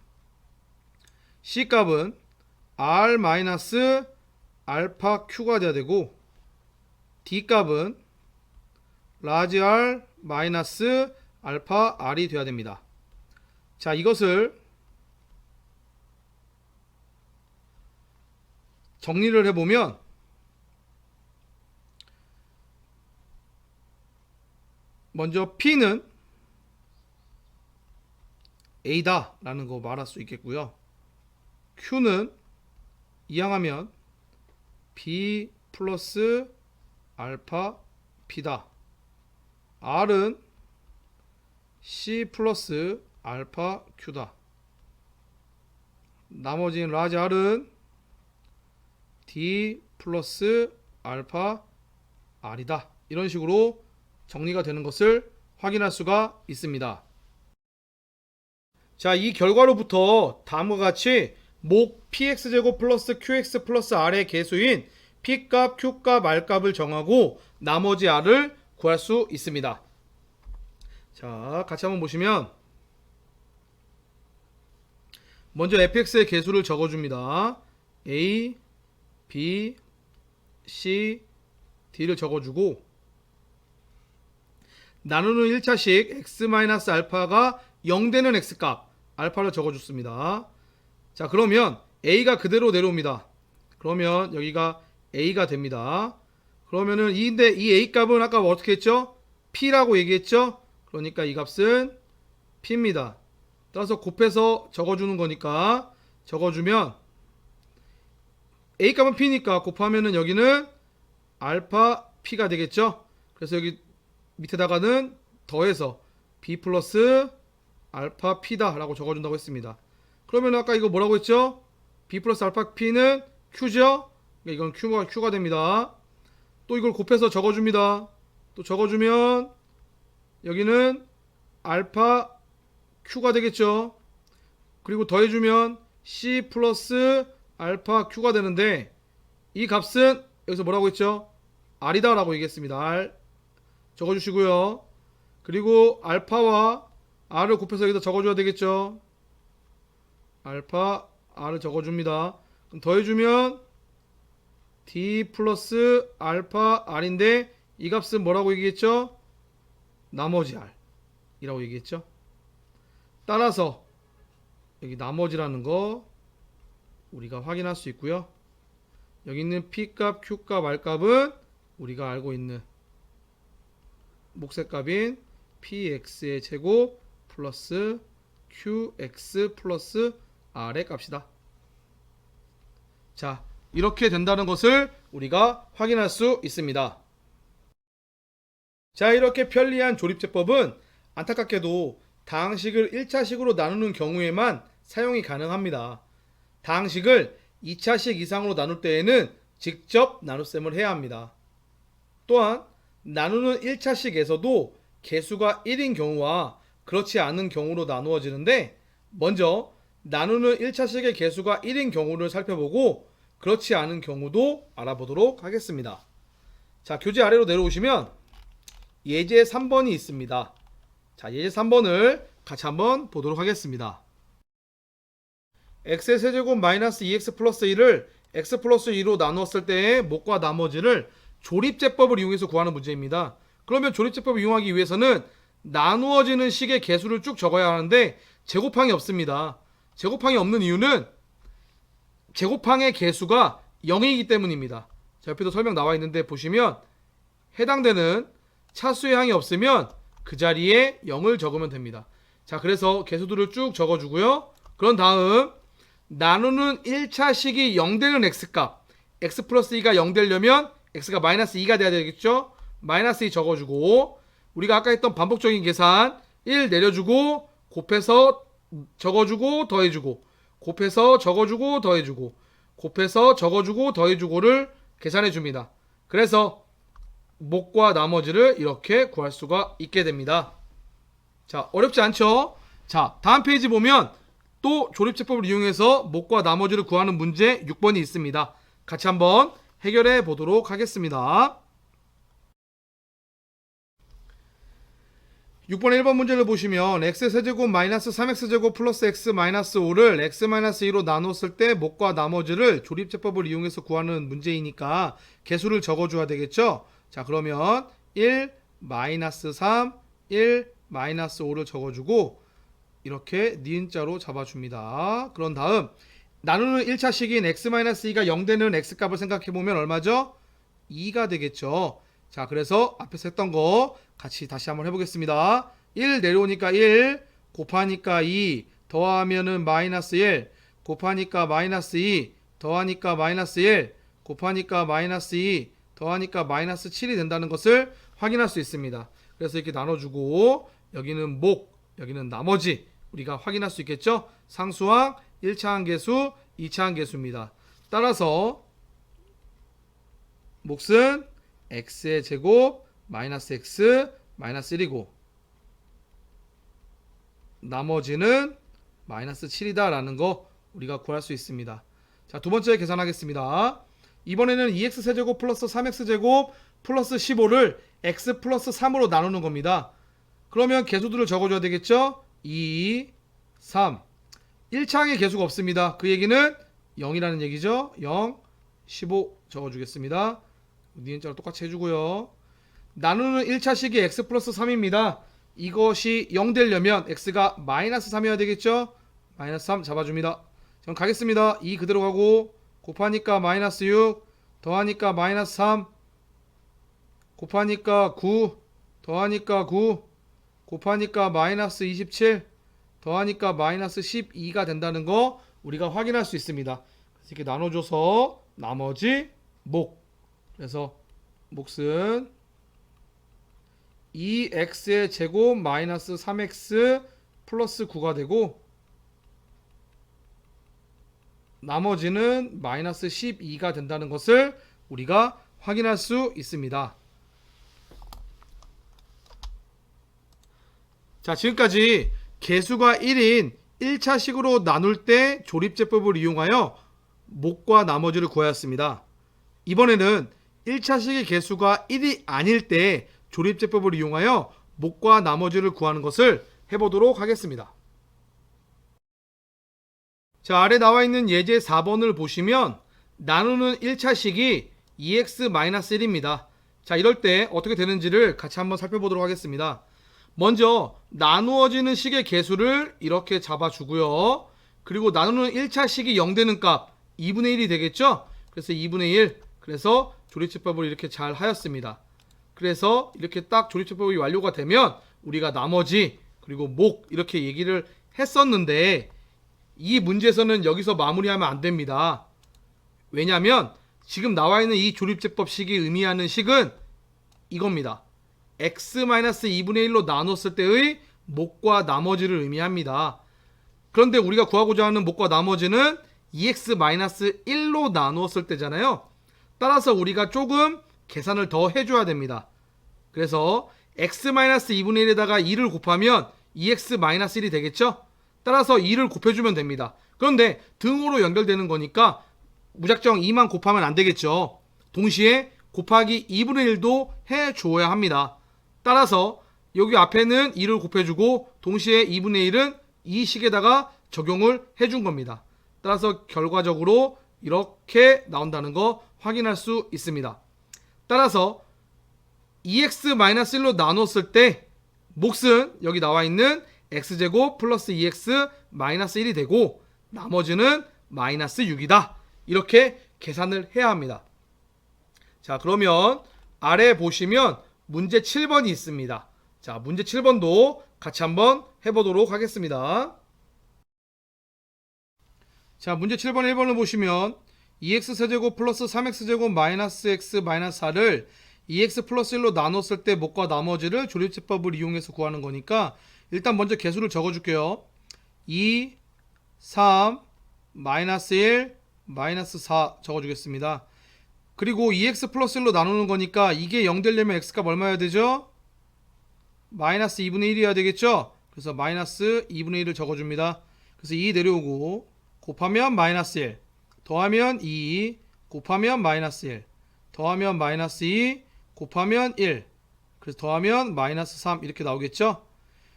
C 값은 R 마이너스 알파 Q가 돼야 되고 D 값은 라지 R 마이너스 알파 R이 돼야 됩니다. 자, 이것을 정리를 해보면 먼저 P는 A다 라는 거 말할 수 있겠고요. Q는 이항하면 B 플러스 알파 P다. R은 C 플러스 알파 Q다. 나머지는 라지 R은 D 플러스 알파 R이다. 이런 식으로 정리가 되는 것을 확인할 수가 있습니다. 자, 이 결과로부터 다음과 같이 목 px제곱 플러스 qx 플러스 r의 개수인 p값, q값, r값을 정하고 나머지 r을 구할 수 있습니다. 자, 같이 한번 보시면 먼저 fx의 개수를 적어줍니다. a, b, c, d를 적어주고 나누는 1차식 x-알파가 0되는 x값 알파를 적어줬습니다. 자, 그러면 a가 그대로 내려옵니다. 그러면 여기가 a가 됩니다. 그러면은 이 a 값은 아까 어떻게 했죠? p라고 얘기했죠? 그러니까 이 값은 p입니다. 따라서 곱해서 적어주는 거니까 적어주면 a 값은 p니까 곱하면은 여기는 알파 p가 되겠죠? 그래서 여기 밑에다가는 더해서 b 플러스 알파 p다 라고 적어준다고 했습니다. 그러면 아까 이거 뭐라고 했죠? b 플러스 알파 p는 q죠? 이건 q가 됩니다. 또 이걸 곱해서 적어줍니다. 또 적어주면 여기는 알파 q가 되겠죠? 그리고 더해주면 c 플러스 알파 q가 되는데 이 값은 여기서 뭐라고 했죠? r이다 라고 얘기했습니다. r 적어주시고요. 그리고 알파와 r을 곱해서 여기다 적어줘야 되겠죠. 알파 r을 적어줍니다. 그럼 더해주면 d 플러스 알파 r인데 이 값은 뭐라고 얘기했죠? 나머지 r 이라고 얘기했죠. 따라서 여기 나머지라는 거 우리가 확인할 수 있고요. 여기 있는 p값, q값, r값은 우리가 알고 있는 목색값인 px의 제곱 플러스 qx 플러스 r의 값이다. 자, 이렇게 된다는 것을 우리가 확인할 수 있습니다. 자, 이렇게 편리한 조립제법은 안타깝게도 다항식을 1차식으로 나누는 경우에만 사용이 가능합니다. 다항식을 2차식 이상으로 나눌 때에는 직접 나눗셈을 해야 합니다. 또한 나누는 1차식에서도 개수가 1인 경우와 그렇지 않은 경우로 나누어지는데 먼저 나누는 1차식의 개수가 1인 경우를 살펴보고 그렇지 않은 경우도 알아보도록 하겠습니다. 자, 교재 아래로 내려오시면 예제 3번이 있습니다. 자, 예제 3번을 같이 한번 보도록 하겠습니다. x의 세제곱 마이너스 2x 플러스 1을 x 플러스 2로 나누었을 때의 목과 나머지를 조립제법을 이용해서 구하는 문제입니다. 그러면 조립제법을 이용하기 위해서는 나누어지는 식의 개수를 쭉 적어야 하는데 제곱항이 없습니다. 제곱항이 없는 이유는 제곱항의 개수가 0이기 때문입니다. 자, 옆에도 설명 나와 있는데 보시면 해당되는 차수의 항이 없으면 그 자리에 0을 적으면 됩니다. 자, 그래서 개수들을 쭉 적어주고요. 그런 다음 나누는 1차식이 0 되는 x값, x 플러스 2가 0 되려면 x가 마이너스 2가 돼야 되겠죠. 마이너스 2 적어주고, 우리가 아까 했던 반복적인 계산 1 내려주고 곱해서 적어주고 더해주고, 곱해서 적어주고 더해주고, 곱해서 적어주고 더해주고를 계산해 줍니다. 그래서 목과 나머지를 이렇게 구할 수가 있게 됩니다. 자, 어렵지 않죠? 자, 다음 페이지 보면 또 조립제법을 이용해서 목과 나머지를 구하는 문제 6번이 있습니다. 같이 한번 해결해 보도록 하겠습니다. 6번 1번 문제를 보시면 x세제곱 마이너스 3x제곱 플러스 x 마이너스 5를 x 마이너스 2로 나눴을 때 목과 나머지를 조립제법을 이용해서 구하는 문제이니까 개수를 적어줘야 되겠죠. 자, 그러면 1 마이너스 3 1 마이너스 5를 적어주고 이렇게 니은자로 잡아줍니다. 그런 다음 나누는 1차식인 x-2가 0 되는 x값을 생각해보면 얼마죠? 2가 되겠죠. 자, 그래서 앞에서 했던 거 같이 다시 한번 해보겠습니다. 1 내려오니까 1 곱하니까 2 더하면은 마이너스 1 곱하니까 마이너스 2 더하니까 마이너스 1 곱하니까 마이너스 2 더하니까 마이너스 7이 된다는 것을 확인할 수 있습니다. 그래서 이렇게 나눠주고 여기는 목, 여기는 나머지 우리가 확인할 수 있겠죠. 상수항 1차 항계수, 2차 항계수입니다. 따라서 몫은 x의 제곱 마이너스 x 마이너스 1이고 나머지는 마이너스 7이다 라는 거 우리가 구할 수 있습니다. 자, 두 번째 계산하겠습니다. 이번에는 2x 세제곱 플러스 3x 제곱 플러스 15를 x 플러스 3으로 나누는 겁니다. 그러면 개수들을 적어줘야 되겠죠. 2, 3 1차항에 개수가 없습니다. 그 얘기는 0이라는 얘기죠. 0, 15 적어주겠습니다. 니은자로 똑같이 해주고요. 나누는 1차식이 x 플러스 3입니다. 이것이 0 되려면 x가 마이너스 3이어야 되겠죠. 마이너스 3 잡아줍니다. 그럼 가겠습니다. 2 그대로 가고 곱하니까 마이너스 6 더하니까 마이너스 3 곱하니까 9 더하니까 9 곱하니까 마이너스 27 더하니까 마이너스 12가 된다는 거 우리가 확인할 수 있습니다. 그래서 이렇게 나눠줘서 나머지 목, 그래서 몫은 2x의 제곱 마이너스 3x 플러스 9가 되고 나머지는 마이너스 12가 된다는 것을 우리가 확인할 수 있습니다. 자, 지금까지 개수가 1인 1차식으로 나눌 때 조립제법을 이용하여 목과 나머지를 구하였습니다. 이번에는 1차식의 개수가 1이 아닐 때 조립제법을 이용하여 목과 나머지를 구하는 것을 해보도록 하겠습니다. 자, 아래 나와 있는 예제 4번을 보시면 나누는 1차식이 2x-1입니다. 자, 이럴 때 어떻게 되는지를 같이 한번 살펴보도록 하겠습니다. 먼저 나누어지는 식의 개수를 이렇게 잡아주고요. 그리고 나누는 1차식이 0 되는 값 2분의 1이 되겠죠. 그래서 2분의 1, 그래서 조립제법을 이렇게 잘 하였습니다. 그래서 이렇게 딱 조립제법이 완료가 되면 우리가 나머지 그리고 목 이렇게 얘기를 했었는데 이 문제에서는 여기서 마무리하면 안 됩니다. 왜냐하면 지금 나와 있는 이 조립제법식이 의미하는 식은 이겁니다. x-2분의 1로 나눴을 때의 목과 나머지를 의미합니다. 그런데 우리가 구하고자 하는 목과 나머지는 2x-1로 나누었을 때잖아요. 따라서 우리가 조금 계산을 더 해줘야 됩니다. 그래서 x-2분의 1에다가 2를 곱하면 2x-1이 되겠죠. 따라서 2를 곱해주면 됩니다. 그런데 등호로 연결되는 거니까 무작정 2만 곱하면 안 되겠죠. 동시에 곱하기 2분의 1도 해줘야 합니다. 따라서 여기 앞에는 2를 곱해주고 동시에 2분의 1은 이 식에다가 적용을 해준 겁니다. 따라서 결과적으로 이렇게 나온다는 거 확인할 수 있습니다. 따라서 2x-1로 나눴을 때 몫은 여기 나와 있는 x제곱 플러스 2x-1이 되고 나머지는 마이너스 6이다. 이렇게 계산을 해야 합니다. 자, 그러면 아래 보시면 문제 7번이 있습니다. 자, 문제 7번도 같이 한번 해보도록 하겠습니다. 자, 문제 7번 1번을 보시면 2x세제곱 플러스 3x제곱 마이너스 x 마이너스 4를 2x 플러스 1로 나눴을 때 목과 나머지를 조립제법을 이용해서 구하는 거니까 일단 먼저 개수를 적어줄게요. 2, 3, 마이너스 1, 마이너스 4 적어주겠습니다. 그리고 2x 플러스 1로 나누는 거니까 이게 0 되려면 x값 얼마여야 되죠? 마이너스 2분의 1이어야 되겠죠? 그래서 마이너스 2분의 1을 적어줍니다. 그래서 2 내려오고 곱하면 마이너스 1 더하면 2 곱하면 마이너스 1 더하면 마이너스 2 곱하면 1 그래서 더하면 마이너스 3 이렇게 나오겠죠?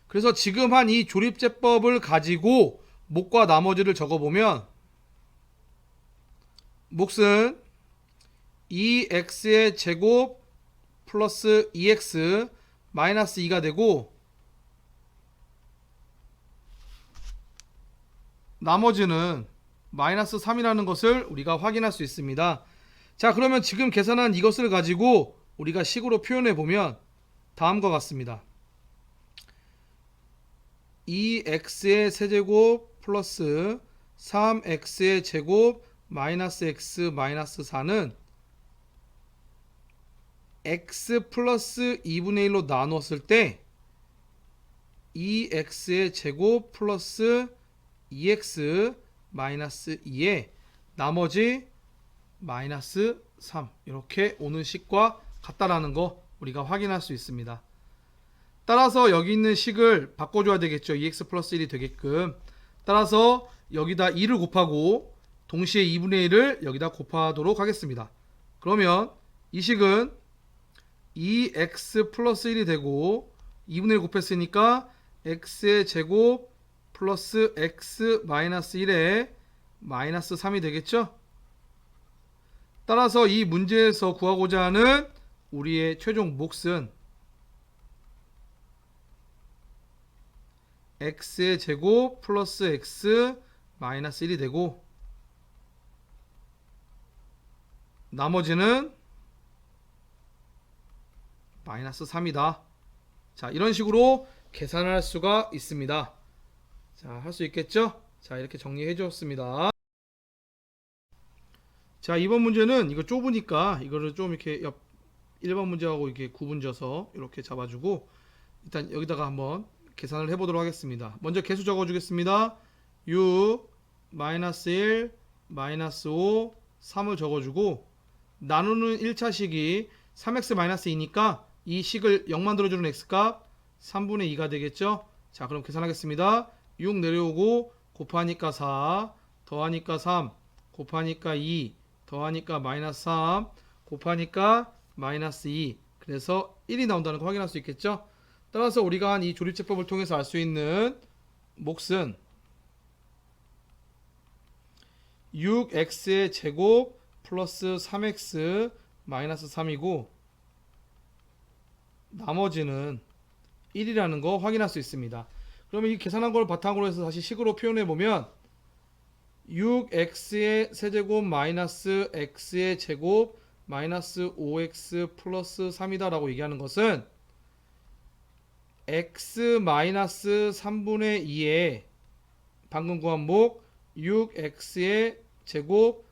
그래서 지금 한 이 조립제법을 가지고 목과 나머지를 적어보면 몫은 2x의 제곱 플러스 2x 마이너스 2가 되고 나머지는 마이너스 3이라는 것을 우리가 확인할 수 있습니다. 자, 그러면 지금 계산한 이것을 가지고 우리가 식으로 표현해 보면 다음과 같습니다. 2x의 세제곱 플러스 3x의 제곱 마이너스 x 마이너스 4는 x 플러스 2분의 1로 나눴을 때 2x의 제곱 플러스 2x 마이너스 2에 나머지 마이너스 3 이렇게 오는 식과 같다라는 거 우리가 확인할 수 있습니다. 따라서 여기 있는 식을 바꿔줘야 되겠죠. 2x 플러스 1이 되게끔. 따라서 여기다 2를 곱하고 동시에 2분의 1을 여기다 곱하도록 하겠습니다. 그러면 이 식은 2x 플러스 1이 되고 2분의 1 곱했으니까 x의 제곱 플러스 x 마이너스 1에 마이너스 3이 되겠죠? 따라서 이 문제에서 구하고자 하는 우리의 최종 몫은 x의 제곱 플러스 x 마이너스 1이 되고 나머지는 마이너스 3이다. 자, 이런 식으로 계산할 수가 있습니다. 자, 할 수 있겠죠? 자, 이렇게 정리해 주었습니다. 자, 이번 문제는 이거 좁으니까 이거를 좀 이렇게 옆 1번 문제하고 이렇게 구분져서 이렇게 잡아주고 일단 여기다가 한번 계산을 해보도록 하겠습니다. 먼저 개수 적어주겠습니다. 6, 마이너스 1, 마이너스 5, 3을 적어주고 나누는 1차식이 3x 마이너스 2니까 이 식을 0 만들어주는 x값 3분의 2가 되겠죠. 자, 그럼 계산하겠습니다. 6 내려오고 곱하니까 4 더하니까 3 곱하니까 2 더하니까 마이너스 3 곱하니까 마이너스 2 그래서 1이 나온다는 거 확인할 수 있겠죠. 따라서 우리가 한 이 조립제법을 통해서 알 수 있는 몫은 6x의 제곱 플러스 3x 마이너스 3이고 나머지는 1이라는 거 확인할 수 있습니다. 그러면 이 계산한 걸 바탕으로 해서 다시 식으로 표현해 보면 6x의 세제곱 마이너스 x의 제곱 마이너스 5x 플러스 3이다 라고 얘기하는 것은 x 마이너스 3분의 2에 방금 구한 목 6x의 제곱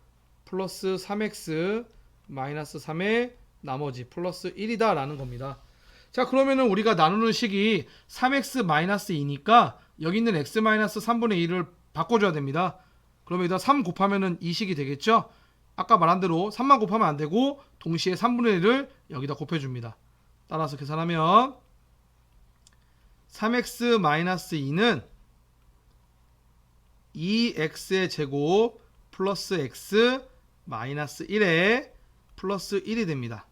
플러스 3x 마이너스 3의 나머지 플러스 1이다 라는 겁니다. 자, 그러면은 우리가 나누는 식이 3x 마이너스 2니까 여기 있는 x 마이너스 3분의 1을 바꿔줘야 됩니다. 그러면 여기다 3 곱하면은 이 식이 되겠죠. 아까 말한 대로 3만 곱하면 안 되고 동시에 3분의 1을 여기다 곱해줍니다. 따라서 계산하면 3x 마이너스 2는 2x의 제곱 플러스 x 마이너스 1에 플러스 1이 됩니다.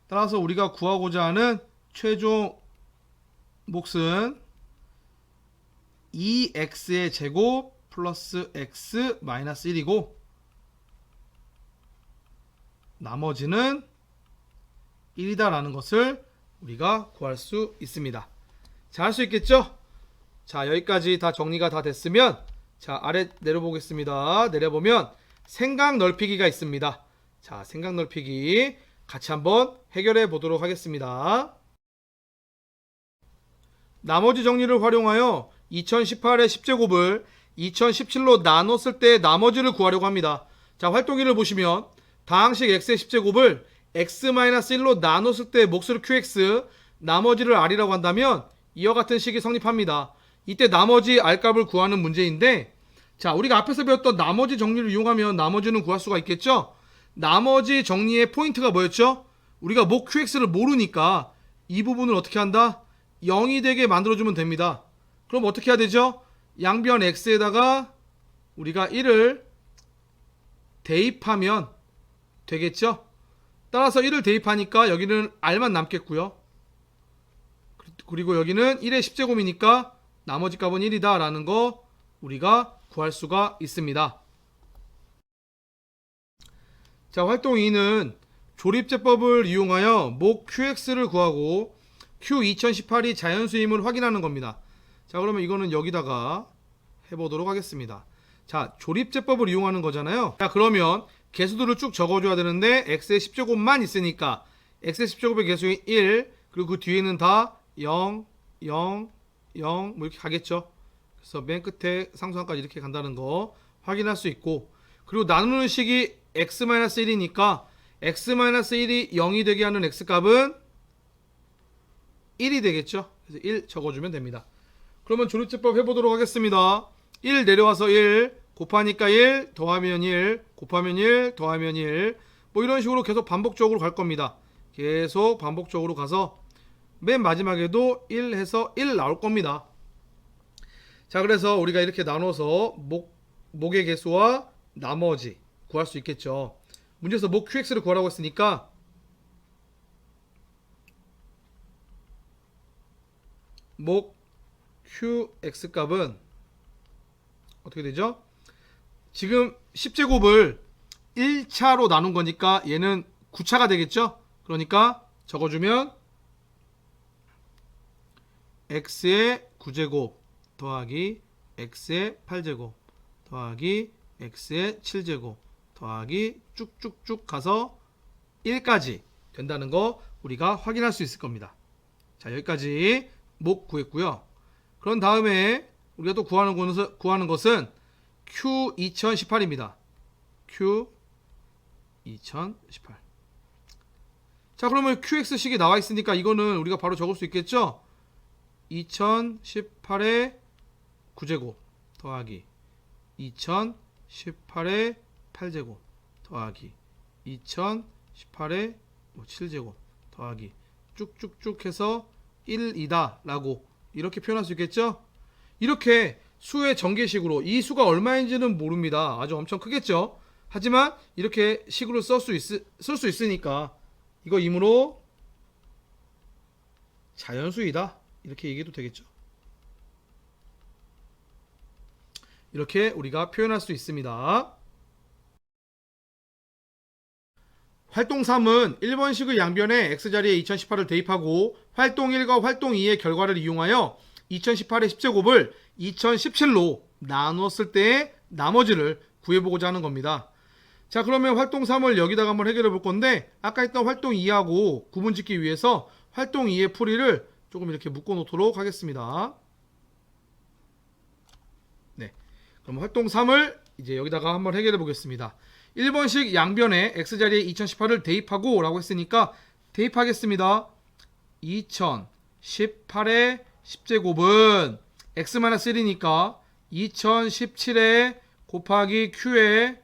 따라서 우리가 구하고자 하는 최종 몫은 2x의 제곱 플러스 x 마이너스 1이고 나머지는 1이다 라는 것을 우리가 구할 수 있습니다. 자, 할 수 있겠죠? 자, 여기까지 다 정리가 다 됐으면 자, 아래 내려보겠습니다. 내려보면 생각 넓히기가 있습니다. 자, 생각 넓히기 같이 한번 해결해 보도록 하겠습니다. 나머지 정리를 활용하여 2018의 10제곱을 2017로 나눴을 때 나머지를 구하려고 합니다. 자, 활동1을 보시면 다항식 x의 10제곱을 x-1로 나눴을 때 몫을 qx, 나머지를 r이라고 한다면 이와 같은 식이 성립합니다. 이때 나머지 r값을 구하는 문제인데, 자, 우리가 앞에서 배웠던 나머지 정리를 이용하면 나머지는 구할 수가 있겠죠? 나머지 정리의 포인트가 뭐였죠? 우리가 몫 qx를 모르니까 이 부분을 어떻게 한다? 0이 되게 만들어주면 됩니다. 그럼 어떻게 해야 되죠? 양변 x에다가 우리가 1을 대입하면 되겠죠? 따라서 1을 대입하니까 여기는 r만 남겠고요. 그리고 여기는 1의 10제곱이니까 나머지 값은 1이다 라는 거 우리가 구할 수가 있습니다. 자, 활동 2는 조립제법을 이용하여 몫 qx를 구하고 q 2018이 자연수임을 확인하는 겁니다. 자, 그러면 이거는 여기다가 해보도록 하겠습니다. 자, 조립제법을 이용하는 거잖아요. 자, 그러면 개수들을 쭉 적어줘야 되는데 x의 10제곱만 있으니까 x의 10제곱의 개수인 1, 그리고 그 뒤에는 다 0, 0, 0 뭐 이렇게 가겠죠. 그래서 맨 끝에 상수항까지 이렇게 간다는 거 확인할 수 있고, 그리고 나누는 식이 x-1이니까 x-1이 0이 되게 하는 x값은 1이 되겠죠. 그래서 1 적어주면 됩니다. 그러면 조립제법 해보도록 하겠습니다. 1 내려와서 1 곱하니까 1 더하면 1 곱하면 1 더하면 1 뭐 이런 식으로 계속 반복적으로 갈 겁니다. 계속 반복적으로 가서 맨 마지막에도 1 해서 1 나올 겁니다. 자, 그래서 우리가 이렇게 나눠서 몫의 개수와 나머지 구할 수 있겠죠. 문제에서 몫 qx를 구하라고 했으니까 몫 qx 값은 어떻게 되죠? 지금 10제곱을 1차로 나눈 거니까 얘는 9차가 되겠죠? 그러니까 적어주면 x의 9제곱 더하기 x의 8제곱 더하기 x의 7제곱 더하기 쭉쭉쭉 가서 1까지 된다는 거 우리가 확인할 수 있을 겁니다. 자, 여기까지 몫 구했고요. 그런 다음에 우리가 또 구하는 것은 Q 2018입니다. Q 2018. 자, 그러면 QX식이 나와 있으니까 이거는 우리가 바로 적을 수 있겠죠? 2018의 9제곱 더하기 2018의 8제곱 더하기 2018의 7제곱 더하기 쭉쭉쭉 해서 1이다 라고 이렇게 표현할 수 있겠죠? 이렇게 수의 전개식으로, 이 수가 얼마인지는 모릅니다. 아주 엄청 크겠죠? 하지만 이렇게 식으로 쓸 수 있으니까 이거 이므로 자연수이다 이렇게 얘기해도 되겠죠? 이렇게 우리가 표현할 수 있습니다. 활동 3은 1번식의 양변에 x자리에 2018을 대입하고 활동 1과 활동 2의 결과를 이용하여 2018의 10제곱을 2017로 나누었을 때의 나머지를 구해보고자 하는 겁니다. 자, 그러면 활동 3을 여기다가 한번 해결해 볼 건데, 아까 했던 활동 2하고 구분 짓기 위해서 활동 2의 풀이를 조금 이렇게 묶어 놓도록 하겠습니다. 네, 그럼 활동 3을 이제 여기다가 한번 해결해 보겠습니다. 1번식 양변에 x자리에 2018을 대입하고 라고 했으니까 대입하겠습니다. 2018의 10제곱은 x-1이니까 2017에 곱하기 q에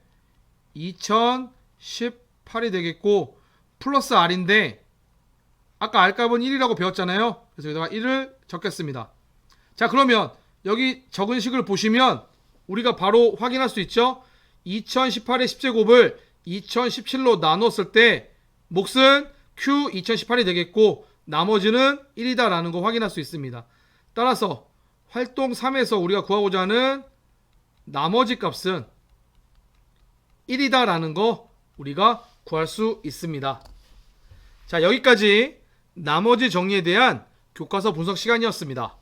2018이 되겠고, 플러스 r인데 아까 r값은 1이라고 배웠잖아요. 그래서 여기다가 1을 적겠습니다. 자, 그러면 여기 적은 식을 보시면 우리가 바로 확인할 수 있죠. 2018의 10제곱을 2017로 나눴을 때 몫은 q 2018이 되겠고 나머지는 1이다 라는 거 확인할 수 있습니다. 따라서 활동 3에서 우리가 구하고자 하는 나머지 값은 1이다 라는 거 우리가 구할 수 있습니다. 자, 여기까지 나머지 정리에 대한 교과서 분석 시간이었습니다.